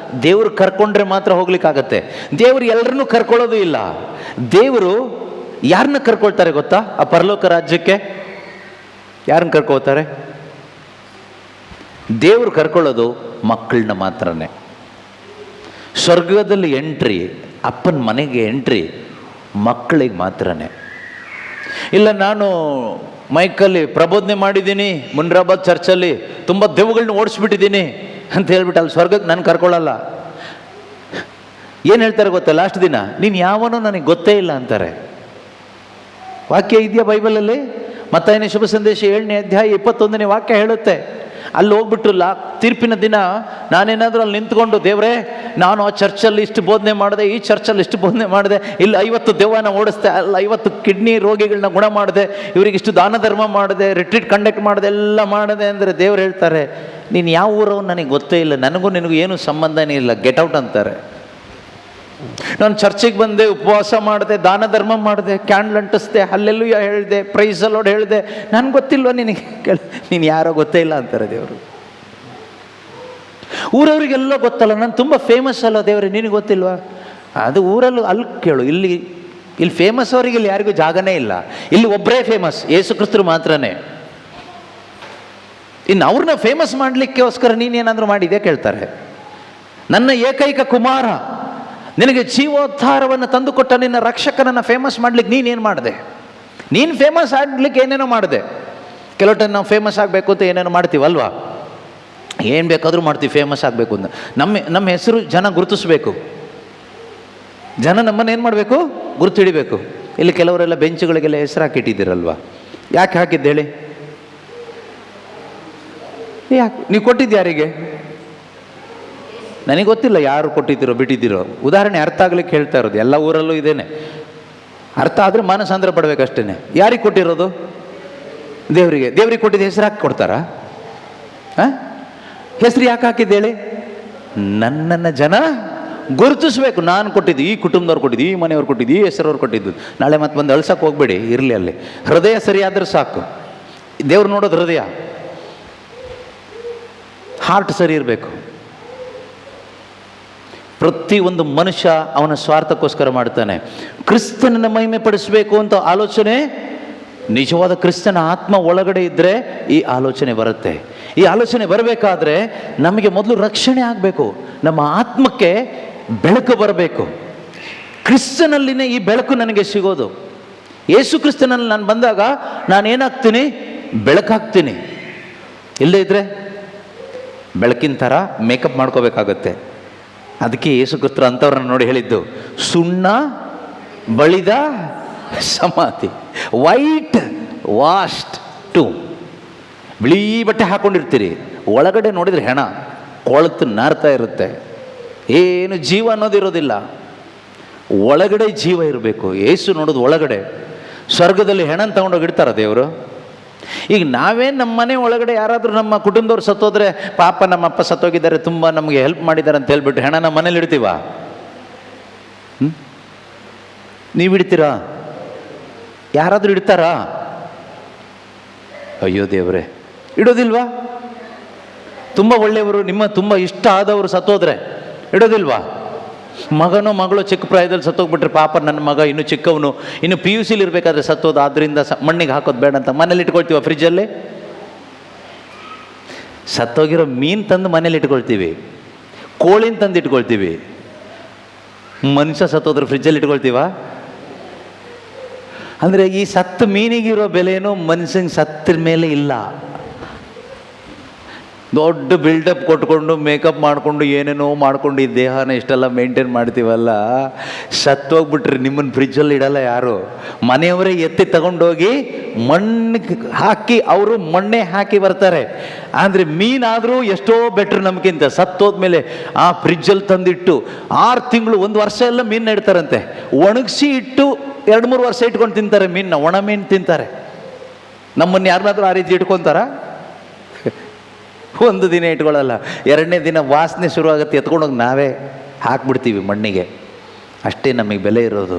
ದೇವರು ಕರ್ಕೊಂಡ್ರೆ ಮಾತ್ರ ಹೋಗ್ಲಿಕ್ಕಾಗತ್ತೆ. ದೇವರು ಎಲ್ಲರನ್ನೂ ಕರ್ಕೊಳ್ಳೋದು ಇಲ್ಲ. ದೇವರು ಯಾರನ್ನ ಕರ್ಕೊಳ್ತಾರೆ ಗೊತ್ತಾ? ಆ ಪರಲೋಕ ರಾಜ್ಯಕ್ಕೆ ಯಾರನ್ನ ಕರ್ಕೊಳ್ತಾರೆ? ದೇವರು ಕರ್ಕೊಳ್ಳೋದು ಮಕ್ಕಳನ್ನ ಮಾತ್ರನೇ. ಸ್ವರ್ಗದಲ್ಲಿ ಎಂಟ್ರಿ, ಅಪ್ಪನ ಮನೆಗೆ ಎಂಟ್ರಿ ಮಕ್ಕಳಿಗೆ ಮಾತ್ರನೇ. ಇಲ್ಲ ನಾನು ಮೈಕಲ್ಲಿ ಪ್ರಬೋಧನೆ ಮಾಡಿದ್ದೀನಿ, ಮುನ್ರಾಬಾದ್ ಚರ್ಚಲ್ಲಿ ತುಂಬ ದೆವ್ವಗಳನ್ನ ಓಡಿಸ್ಬಿಟ್ಟಿದ್ದೀನಿ, ಅಂತ ಹೇಳ್ಬಿಟ್ಟು ಅಲ್ಲಿ ಸ್ವರ್ಗಕ್ಕೆ ನಾನು ಕರ್ಕೊಳ್ಳಲ್ಲ. ಏನು ಹೇಳ್ತಾರೆ ಗೊತ್ತಾ, ಲಾಸ್ಟ್ ದಿನ ನೀನು ಯಾವನೋ ನನಗೆ ಗೊತ್ತೇ ಇಲ್ಲ ಅಂತಾರೆ. ವಾಕ್ಯ ಇದೆಯಾ ಬೈಬಲಲ್ಲಿ? ಮತ್ತಾಯನ ಶುಭ ಸಂದೇಶ 7ನೇ ಅಧ್ಯಾಯ 21ನೇ ವಾಕ್ಯ ಹೇಳುತ್ತೆ. ಅಲ್ಲಿ ಹೋಗ್ಬಿಟ್ಟು ತೀರ್ಪಿನ ದಿನ ನಾನೇನಾದರೂ ಅಲ್ಲಿ ನಿಂತ್ಕೊಂಡು, ದೇವರೇ ನಾನು ಆ ಚರ್ಚಲ್ಲಿ ಇಷ್ಟು ಬೋಧನೆ ಮಾಡಿದೆ, ಈ ಚರ್ಚಲ್ಲಿ ಇಷ್ಟು ಬೋಧನೆ ಮಾಡಿದೆ, ಇಲ್ಲಿ 50 ದೆವ್ವನ ಓಡಿಸ್ದೆ, ಅಲ್ಲಿ 50 ಕಿಡ್ನಿ ರೋಗಿಗಳನ್ನ ಗುಣ ಮಾಡಿದೆ, ಇವರಿಗೆ ಇಷ್ಟು ದಾನ ಧರ್ಮ ಮಾಡಿದೆ, ರಿಟ್ರೀಟ್ ಕಂಡಕ್ಟ್ ಮಾಡಿದೆ, ಎಲ್ಲ ಮಾಡಿದೆ ಅಂದರೆ ದೇವ್ರು ಹೇಳ್ತಾರೆ, ನೀನು ಯಾವ ಊರವ್ರು ನನಗೆ ಗೊತ್ತೇ ಇಲ್ಲ, ನನಗೂ ನಿನಗೂ ಏನೂ ಸಂಬಂಧನೇ ಇಲ್ಲ, ಗೆಟ್ ಔಟ್ ಅಂತಾರೆ. ನಾನು ಚರ್ಚಿಗೆ ಬಂದೆ, ಉಪವಾಸ ಮಾಡಿದೆ, ದಾನ ಧರ್ಮ ಮಾಡಿದೆ, ಕ್ಯಾಂಡಲ್ ಅಂಟಿಸ್ದೆ, ಅಲ್ಲೆಲ್ಲೂಯ್ಯ ಹೇಳಿದೆ, ಪ್ರೈಸ್ ಅಲೋಡ್ ಹೇಳಿದೆ, ನನಗೆ ಗೊತ್ತಿಲ್ವ ನಿನಗೆ? ನೀನು ಯಾರೋ ಗೊತ್ತೇ ಇಲ್ಲ ಅಂತಾರೆ ದೇವರು. ಊರವರಿಗೆಲ್ಲ ಗೊತ್ತಲ್ಲ, ನಾನು ತುಂಬ ಫೇಮಸ್ ಅಲ್ಲ ದೇವರೇ, ನಿನಗೆ ಗೊತ್ತಿಲ್ವಾ? ಅದು ಊರಲ್ಲೂ ಅಲ್ಲಿ ಕೇಳು. ಇಲ್ಲಿ ಫೇಮಸ್ ಅವರಿಗೆ ಇಲ್ಲಿ ಯಾರಿಗೂ ಜಾಗನೇ ಇಲ್ಲ. ಇಲ್ಲಿ ಒಬ್ಬರೇ ಫೇಮಸ್, ಯೇಸು ಕ್ರಿಸ್ತರು ಮಾತ್ರನೇ. ಇನ್ನು ಅವ್ರನ್ನ ಫೇಮಸ್ ಮಾಡಲಿಕ್ಕೋಸ್ಕರ ನೀನೇನಾದರೂ ಮಾಡಿದೆ ಕೇಳ್ತಾರೆ. ನನ್ನ ಏಕೈಕ ಕುಮಾರ ನಿನಗೆ ಜೀವೋದ್ಧಾರವನ್ನು ತಂದುಕೊಟ್ಟ ನಿನ್ನ ರಕ್ಷಕನನ್ನು ಫೇಮಸ್ ಮಾಡ್ಲಿಕ್ಕೆ ನೀನೇನು ಮಾಡಿದೆ? ನೀನು ಫೇಮಸ್ ಆಗಲಿಕ್ಕೆ ಏನೇನೋ ಮಾಡಿದೆ. ಕೆಲವು ಟೈಮ್ ನಾವು ಫೇಮಸ್ ಆಗಬೇಕು ಅಂತ ಏನೇನೋ ಮಾಡ್ತೀವಲ್ವಾ? ಏನು ಬೇಕಾದರೂ ಮಾಡ್ತೀವಿ ಫೇಮಸ್ ಆಗಬೇಕು ಅಂತ. ನಮ್ಮ ಹೆಸರು ಜನ ಗುರುತಿಸ್ಬೇಕು, ಜನ ನಮ್ಮನ್ನು ಏನು ಮಾಡಬೇಕು? ಗುರುತು ಹಿಡಿಬೇಕು. ಇಲ್ಲಿ ಕೆಲವರೆಲ್ಲ ಬೆಂಚುಗಳಿಗೆಲ್ಲ ಹೆಸರು ಹಾಕಿಟ್ಟಿದ್ದೀರಲ್ವ? ಯಾಕೆ ಹಾಕಿದ್ದು ಹೇಳಿ? ಯಾಕೆ ನೀವು ಕೊಟ್ಟಿದ್ದು ಯಾರಿಗೆ? ನನಗೆ ಗೊತ್ತಿಲ್ಲ ಯಾರು ಕೊಟ್ಟಿದ್ದೀರೋ ಬಿಟ್ಟಿದ್ದೀರೋ. ಉದಾಹರಣೆ ಅರ್ಥ ಆಗ್ಲಿಕ್ಕೆ ಹೇಳ್ತಾ ಇರೋದು. ಎಲ್ಲ ಊರಲ್ಲೂ ಇದೇನೆ, ಅರ್ಥ ಆದರೆ ಮಾನಸಾಂತರ ಪಡಬೇಕಷ್ಟೇ. ಯಾರಿಗೆ ಕೊಟ್ಟಿರೋದು? ದೇವರಿಗೆ. ದೇವ್ರಿಗೆ ಕೊಟ್ಟಿದ್ದು ಹೆಸರು ಹಾಕಿ ಕೊಡ್ತಾರಾ? ಹೆಸರು ಯಾಕೆ ಹಾಕಿದ್ದೇಳಿ? ನನ್ನನ್ನು ಜನ ಗುರುತಿಸ್ಬೇಕು. ನಾನು ಕೊಟ್ಟಿದ್ದು, ಈ ಕುಟುಂಬದವ್ರು ಕೊಟ್ಟಿದ್ದು, ಈ ಮನೆಯವ್ರು ಕೊಟ್ಟಿದ್ದು, ಈ ಹೆಸರವ್ರು ಕೊಟ್ಟಿದ್ದು. ನಾಳೆ ಮತ್ತೆ ಬಂದು ಅಳ್ಸಕ್ಕೆ ಹೋಗ್ಬೇಡಿ, ಇರಲಿ ಅಲ್ಲಿ. ಹೃದಯ ಸರಿಯಾದ್ರೆ ಸಾಕು. ದೇವ್ರು ನೋಡೋದು ಹೃದಯ, ಹಾರ್ಟ್ ಸರಿ ಇರಬೇಕು. ಪ್ರತಿಯೊಂದು ಮನುಷ್ಯ ಅವನ ಸ್ವಾರ್ಥಕ್ಕೋಸ್ಕರ ಮಾಡ್ತಾನೆ. ಕ್ರಿಸ್ತನನ್ನು ಮಹಿಮೆ ಪಡಿಸಬೇಕು ಅಂತ ಆಲೋಚನೆ, ನಿಜವಾದ ಕ್ರಿಸ್ತನ ಆತ್ಮ ಒಳಗಡೆ ಇದ್ದರೆ ಈ ಆಲೋಚನೆ ಬರುತ್ತೆ. ಈ ಆಲೋಚನೆ ಬರಬೇಕಾದ್ರೆ ನಮಗೆ ಮೊದಲು ರಕ್ಷಣೆ ಆಗಬೇಕು, ನಮ್ಮ ಆತ್ಮಕ್ಕೆ ಬೆಳಕು ಬರಬೇಕು. ಕ್ರಿಸ್ತನಲ್ಲಿನೇ ಈ ಬೆಳಕು ನನಗೆ ಸಿಗೋದು. ಯೇಸು ಕ್ರಿಸ್ತನಲ್ಲಿ ನಾನು ಬಂದಾಗ ನಾನೇನಾಗ್ತೀನಿ? ಬೆಳಕಾಗ್ತೀನಿ. ಇಲ್ಲದೇ ಇದ್ದರೆ ಬೆಳಕಿನ ಥರ ಮೇಕಪ್ ಮಾಡ್ಕೋಬೇಕಾಗತ್ತೆ. ಅದಕ್ಕೆ ಯೇಸು ಕ್ರಿಸ್ತರು ಅಂಥವ್ರನ್ನ ನೋಡಿ ಹೇಳಿದ್ದು, ಸುಣ್ಣ ಬಳಿದ ಸಮಾಧಿ, ವೈಟ್ ವಾಶ್ಡ್ ಟೂಮ್. ಬಿಳಿ ಬಟ್ಟೆ ಹಾಕ್ಕೊಂಡಿರ್ತೀರಿ, ಒಳಗಡೆ ನೋಡಿದರೆ ಹೆಣ ಕೊಳತು ನಾರ್ತಾ ಇರುತ್ತೆ, ಏನು ಜೀವ ಅನ್ನೋದಿರೋದಿಲ್ಲ. ಒಳಗಡೆ ಜೀವ ಇರಬೇಕು. ಯೇಸು ನೋಡೋದು ಒಳಗಡೆ. ಸ್ವರ್ಗದಲ್ಲಿ ಹೆಣನ ತಗೊಂಡೋಗಿ ಇಡ್ತಾರ ದೇವರು? ಈಗ ನಾವೇನು ನಮ್ಮ ಮನೆ ಒಳಗಡೆ ಯಾರಾದರೂ ನಮ್ಮ ಕುಟುಂಬದವ್ರು ಸತ್ತೋದ್ರೆ, ಪಾಪ ನಮ್ಮಪ್ಪ ಸತ್ತೋಗಿದ್ದಾರೆ, ತುಂಬ ನಮಗೆ ಹೆಲ್ಪ್ ಮಾಡಿದ್ದಾರೆ ಅಂತ ಹೇಳ್ಬಿಟ್ಟು ಹೆಣ ನಮ್ಮ ಮನೇಲಿ ಇಡ್ತೀವ? ನೀವು ಇಡ್ತೀರಾ? ಯಾರಾದರೂ ಇಡ್ತಾರಾ? ಅಯ್ಯೋ ದೇವರೇ, ಇಡೋದಿಲ್ವಾ? ತುಂಬ ಒಳ್ಳೆಯವರು, ನಿಮ್ಮ ತುಂಬ ಇಷ್ಟ ಆದವರು ಸತ್ತೋದ್ರೆ ಇಡೋದಿಲ್ವಾ? ಮಗನೋ ಮಗಳು ಚಿಕ್ಕ ಪ್ರಾಯದಲ್ಲಿ ಸತ್ತೋಗ್ಬಿಟ್ರೆ, ಪಾಪ ನನ್ನ ಮಗ ಇನ್ನೂ ಚಿಕ್ಕವನು, ಇನ್ನು PUC ಇರಬೇಕಾದ್ರೆ ಸತ್ತೋದು, ಆದ್ದರಿಂದ ಮಣ್ಣಿಗೆ ಹಾಕೋದು ಬೇಡ ಅಂತ ಮನೇಲಿ ಇಟ್ಕೊಳ್ತೀವ. ಫ್ರಿಜ್ಜಲ್ಲಿ ಸತ್ತೋಗಿರೋ ಮೀನು ತಂದು ಮನೇಲಿ ಇಟ್ಕೊಳ್ತೀವಿ, ಕೋಳಿನ ತಂದು ಇಟ್ಕೊಳ್ತೀವಿ. ಮನುಷ್ಯ ಸತ್ತೋದ್ರೆ ಫ್ರಿಜ್ಜಲ್ಲಿ ಇಟ್ಕೊಳ್ತೀವ? ಅಂದರೆ ಈ ಸತ್ತು ಮೀನಿಗಿರೋ ಬೆಲೆನೂ ಮನುಷ್ಯಂಗೆ ಸತ್ತ ಮೇಲೆ ಇಲ್ಲ. ದೊಡ್ಡ ಬಿಲ್ಡಪ್ ಕೊಟ್ಕೊಂಡು ಮೇಕಪ್ ಮಾಡಿಕೊಂಡು ಏನೇನೋ ಮಾಡ್ಕೊಂಡು ಈ ದೇಹನ ಇಷ್ಟೆಲ್ಲ ಮೇಂಟೈನ್ ಮಾಡ್ತೀವಲ್ಲ, ಸತ್ತೋಗ್ಬಿಟ್ರೆ ನಿಮ್ಮನ್ನು ಫ್ರಿಜ್ಜಲ್ಲಿ ಇಡಲ್ಲ ಯಾರು. ಮನೆಯವರೇ ಎತ್ತಿ ತಗೊಂಡೋಗಿ ಮಣ್ಣಿಗೆ ಹಾಕಿ, ಅವರು ಮಣ್ಣೆ ಹಾಕಿ ಬರ್ತಾರೆ. ಅಂದರೆ ಮೀನಾದರೂ ಎಷ್ಟೋ ಬೆಟ್ರ್ ನಮಗಿಂತ. ಸತ್ತೋದ್ಮೇಲೆ ಆ ಫ್ರಿಜ್ಜಲ್ಲಿ ತಂದಿಟ್ಟು 6 ತಿಂಗಳು 1 ವರ್ಷ ಎಲ್ಲ ಮೀನು ಇಡ್ತಾರಂತೆ. ಒಣಗಿಸಿ ಇಟ್ಟು 2-3 ವರ್ಷ ಇಟ್ಕೊಂಡು ತಿಂತಾರೆ ಮೀನನ್ನ. ಒಣ ಮೀನು ತಿಂತಾರೆ. ನಮ್ಮನ್ನು ಯಾರನ್ನಾದ್ರೂ ಆ ರೀತಿ ಇಟ್ಕೊತಾರ? ಒಂದು ದಿನ ಇಟ್ಕೊಳ್ಳಲ್ಲ, 2ನೇ ದಿನ ವಾಸನೆ ಶುರುವಾಗುತ್ತೆ, ಎತ್ಕೊಂಡೋಗಿ ನಾವೇ ಹಾಕ್ಬಿಡ್ತೀವಿ ಮಣ್ಣಿಗೆ. ಅಷ್ಟೇ ನಮಗೆ ಬೆಲೆ ಇರೋದು,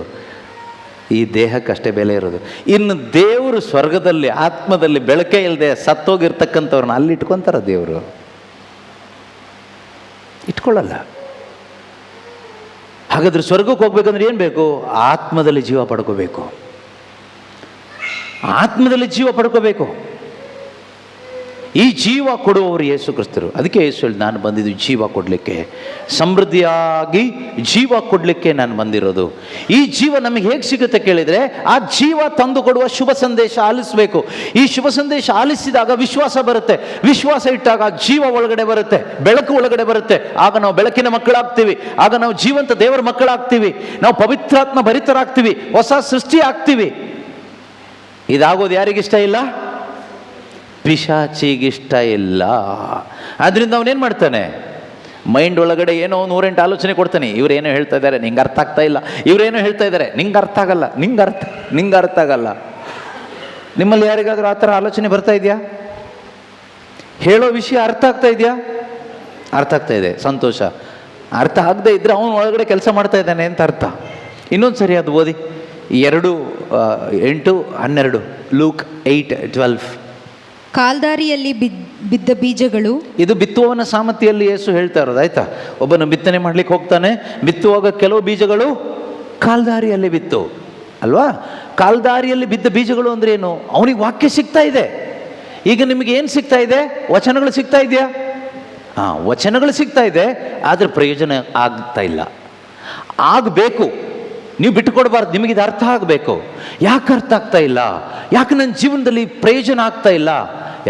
ಈ ದೇಹಕ್ಕೆ ಅಷ್ಟೇ ಬೆಲೆ ಇರೋದು. ಇನ್ನು ದೇವರು ಸ್ವರ್ಗದಲ್ಲಿ ಆತ್ಮದಲ್ಲಿ ಬೆಳಕೆ ಇಲ್ಲದೆ ಸತ್ತೋಗಿರ್ತಕ್ಕಂಥವ್ರನ್ನ ಅಲ್ಲಿ ಇಟ್ಕೊತಾರ ದೇವರು? ಇಟ್ಕೊಳ್ಳಲ್ಲ. ಹಾಗಾದ್ರೆ ಸ್ವರ್ಗಕ್ಕೆ ಹೋಗ್ಬೇಕಂದ್ರೆ ಏನು ಬೇಕು? ಆತ್ಮದಲ್ಲಿ ಜೀವ ಪಡ್ಕೋಬೇಕು. ಆತ್ಮದಲ್ಲಿ ಜೀವ ಪಡ್ಕೋಬೇಕು. ಈ ಜೀವ ಕೊಡುವವರು ಯೇಸು ಕ್ರಿಸ್ತರು. ಅದಕ್ಕೆ ಯೇಸು ಹೇಳಿ, ನಾನು ಬಂದಿದ್ದು ಜೀವ ಕೊಡಲಿಕ್ಕೆ, ಸಮೃದ್ಧಿಯಾಗಿ ಜೀವ ಕೊಡಲಿಕ್ಕೆ ನಾನು ಬಂದಿರೋದು. ಈ ಜೀವ ನಮಗೆ ಹೇಗೆ ಸಿಗುತ್ತೆ ಕೇಳಿದರೆ, ಆ ಜೀವ ತಂದು ಕೊಡುವ ಶುಭ ಸಂದೇಶ ಆಲಿಸಬೇಕು. ಈ ಶುಭ ಸಂದೇಶ ಆಲಿಸಿದಾಗ ವಿಶ್ವಾಸ ಬರುತ್ತೆ. ವಿಶ್ವಾಸ ಇಟ್ಟಾಗ ಜೀವ ಒಳಗಡೆ ಬರುತ್ತೆ, ಬೆಳಕು ಒಳಗಡೆ ಬರುತ್ತೆ. ಆಗ ನಾವು ಬೆಳಕಿನ ಮಕ್ಕಳಾಗ್ತೀವಿ. ಆಗ ನಾವು ಜೀವಂತ ದೇವರ ಮಕ್ಕಳಾಗ್ತೀವಿ. ನಾವು ಪವಿತ್ರಾತ್ಮ ಭರಿತರಾಗ್ತೀವಿ, ಹೊಸ ಸೃಷ್ಟಿ ಆಗ್ತೀವಿ. ಇದಾಗೋದು ಯಾರಿಗಿಷ್ಟ ಇಲ್ಲ? ಪಿಶಾಚಿಗಿಷ್ಟ ಇಲ್ಲ. ಆದ್ದರಿಂದ ಅವನೇನು ಮಾಡ್ತಾನೆ, ಮೈಂಡ್ ಒಳಗಡೆ ಏನೋ 108 ಆಲೋಚನೆ ಕೊಡ್ತಾನೆ. ಇವರೇನೋ ಹೇಳ್ತಾ ಇದ್ದಾರೆ, ನಿಂಗೆ ಅರ್ಥ ಆಗ್ತಾ ಇಲ್ಲ. ಇವರೇನೋ ಹೇಳ್ತಾ ಇದ್ದಾರೆ, ನಿಂಗೆ ಅರ್ಥ ಆಗಲ್ಲ, ನಿಂಗೆ ಅರ್ಥ ಆಗಲ್ಲ. ನಿಮ್ಮಲ್ಲಿ ಯಾರಿಗಾದ್ರೂ ಆ ಥರ ಆಲೋಚನೆ ಬರ್ತಾ ಇದೆಯಾ? ಹೇಳೋ ವಿಷಯ ಅರ್ಥ ಆಗ್ತಾ ಇದೆಯಾ? ಅರ್ಥ ಆಗ್ತಾ ಇದೆ, ಸಂತೋಷ. ಅರ್ಥ ಆಗದೆ ಇದ್ದರೆ ಅವನು ಒಳಗಡೆ ಕೆಲಸ ಮಾಡ್ತಾ ಇದ್ದಾನೆ ಅಂತ ಅರ್ಥ. ಇನ್ನೊಂದು ಸರಿ ಅದು ಓದಿ, 2:8-12, ಲೂಕ್ 8:12. ಕಾಲ್ದಾರಿಯಲ್ಲಿ ಬಿದ್ದ ಬೀಜಗಳು. ಇದು ಬಿತ್ತುವವನ ಸಾಮರ್ಥ್ಯದಲ್ಲಿ ಯೇಸು ಹೇಳ್ತಾ ಇರೋದು, ಆಯ್ತಾ? ಒಬ್ಬನು ಬಿತ್ತನೆ ಮಾಡ್ಲಿಕ್ಕೆ ಹೋಗ್ತಾನೆ, ಬಿತ್ತುವಾಗ ಕೆಲವು ಬೀಜಗಳು ಕಾಲ್ದಾರಿಯಲ್ಲಿ ಬಿತ್ತು ಅಲ್ವಾ? ಕಾಲ್ದಾರಿಯಲ್ಲಿ ಬಿದ್ದ ಬೀಜಗಳು ಅಂದ್ರೆ ಏನು? ಅವನಿಗೆ ವಾಕ್ಯ ಸಿಗ್ತಾ ಇದೆ. ಈಗ ನಿಮಗೆ ಏನು ಸಿಗ್ತಾ ಇದೆ? ವಚನಗಳು ಸಿಗ್ತಾ ಇದೆಯಾ? ವಚನಗಳು ಸಿಗ್ತಾ ಇದೆ, ಆದರೆ ಪ್ರಯೋಜನ ಆಗ್ತಾ ಇಲ್ಲ. ಆಗಬೇಕು, ನೀವು ಬಿಟ್ಟುಕೊಡ್ಬಾರ್ದು. ನಿಮಗಿದು ಅರ್ಥ ಆಗಬೇಕು. ಯಾಕೆ ಅರ್ಥ ಆಗ್ತಾ ಇಲ್ಲ? ಯಾಕೆ ನನ್ನ ಜೀವನದಲ್ಲಿ ಪ್ರಯೋಜನ ಆಗ್ತಾ ಇಲ್ಲ?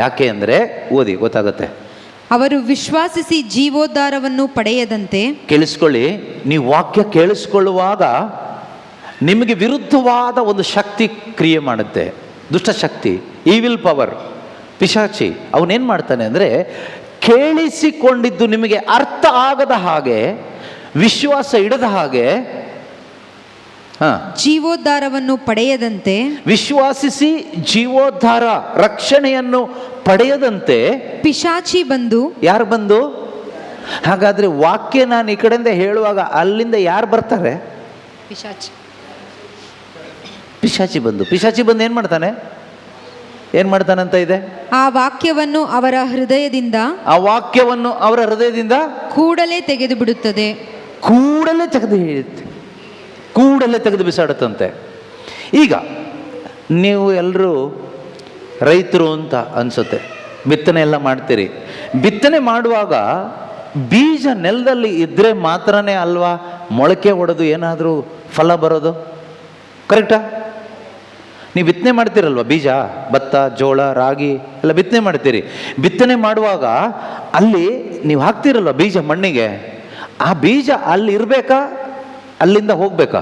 ಯಾಕೆ ಅಂದರೆ, ಓದಿ ಗೊತ್ತಾಗುತ್ತೆ. ಅವರು ವಿಶ್ವಾಸಿಸಿ ಜೀವೋದ್ಧಾರವನ್ನು ಪಡೆಯದಂತೆ. ಕೇಳಿಸ್ಕೊಳ್ಳಿ, ನೀವು ವಾಕ್ಯ ಕೇಳಿಸ್ಕೊಳ್ಳುವಾಗ ನಿಮಗೆ ವಿರುದ್ಧವಾದ ಒಂದು ಶಕ್ತಿ ಕ್ರಿಯೆ ಮಾಡುತ್ತೆ, ದುಷ್ಟಶಕ್ತಿ, ಈವಿಲ್ ಪವರ್, ಪಿಶಾಚಿ. ಅವನೇನು ಮಾಡ್ತಾನೆ ಅಂದರೆ, ಕೇಳಿಸಿಕೊಂಡಿದ್ದು ನಿಮಗೆ ಅರ್ಥ ಆಗದ ಹಾಗೆ, ವಿಶ್ವಾಸ ಇಡದ ಹಾಗೆ, ಜೀವೋದ್ಧಾರವನ್ನು ಪಡೆಯದಂತೆ, ವಿಶ್ವಾಸಿಸಿ ಜೀವೋದ್ಧಾರ ರಕ್ಷಣೆಯನ್ನು ಪಡೆಯದಂತೆ ಪಿಶಾಚಿ ಬಂದು. ಯಾರು ಬಂದು? ಹಾಗಾದ್ರೆ ವಾಕ್ಯ ನಾನು ಈ ಕಡೆಯಿಂದ ಹೇಳುವಾಗ ಅಲ್ಲಿಂದ ಯಾರು ಬರ್ತಾರೆ? ಪಿಶಾಚಿ ಬಂದು ಏನು ಮಾಡ್ತಾನೆ? ಏನ್ ಮಾಡ್ತಾನಂತ ಇದೆ? ಆ ವಾಕ್ಯವನ್ನು ಅವರ ಹೃದಯದಿಂದ ಕೂಡಲೇ ತೆಗೆದು ಬಿಡುತ್ತದೆ. ಕೂಡಲೇ ತೆಗೆದು ಬಿಸಾಡುತ್ತಂತೆ. ಈಗ ನೀವು ಎಲ್ಲರೂ ರೈತರು ಅಂತ ಅನಿಸುತ್ತೆ, ಬಿತ್ತನೆ ಎಲ್ಲ ಮಾಡ್ತೀರಿ. ಬಿತ್ತನೆ ಮಾಡುವಾಗ ಬೀಜ ನೆಲದಲ್ಲಿ ಇದ್ದರೆ ಮಾತ್ರನೇ ಅಲ್ವಾ ಮೊಳಕೆ ಹೊಡೆದು ಏನಾದರೂ ಫಲ ಬರೋದು? ಕರೆಕ್ಟಾ? ನೀವು ಬಿತ್ತನೆ ಮಾಡ್ತೀರಲ್ವ, ಬೀಜ, ಭತ್ತ, ಜೋಳ, ರಾಗಿ ಎಲ್ಲ ಬಿತ್ತನೆ ಮಾಡ್ತೀರಿ. ಬಿತ್ತನೆ ಮಾಡುವಾಗ ಅಲ್ಲಿ ನೀವು ಹಾಕ್ತಿರಲ್ವ ಬೀಜ ಮಣ್ಣಿಗೆ, ಆ ಬೀಜ ಅಲ್ಲಿ ಇರಬೇಕಾ, ಅಲ್ಲಿಂದ ಹೋಗ್ಬೇಕಾ?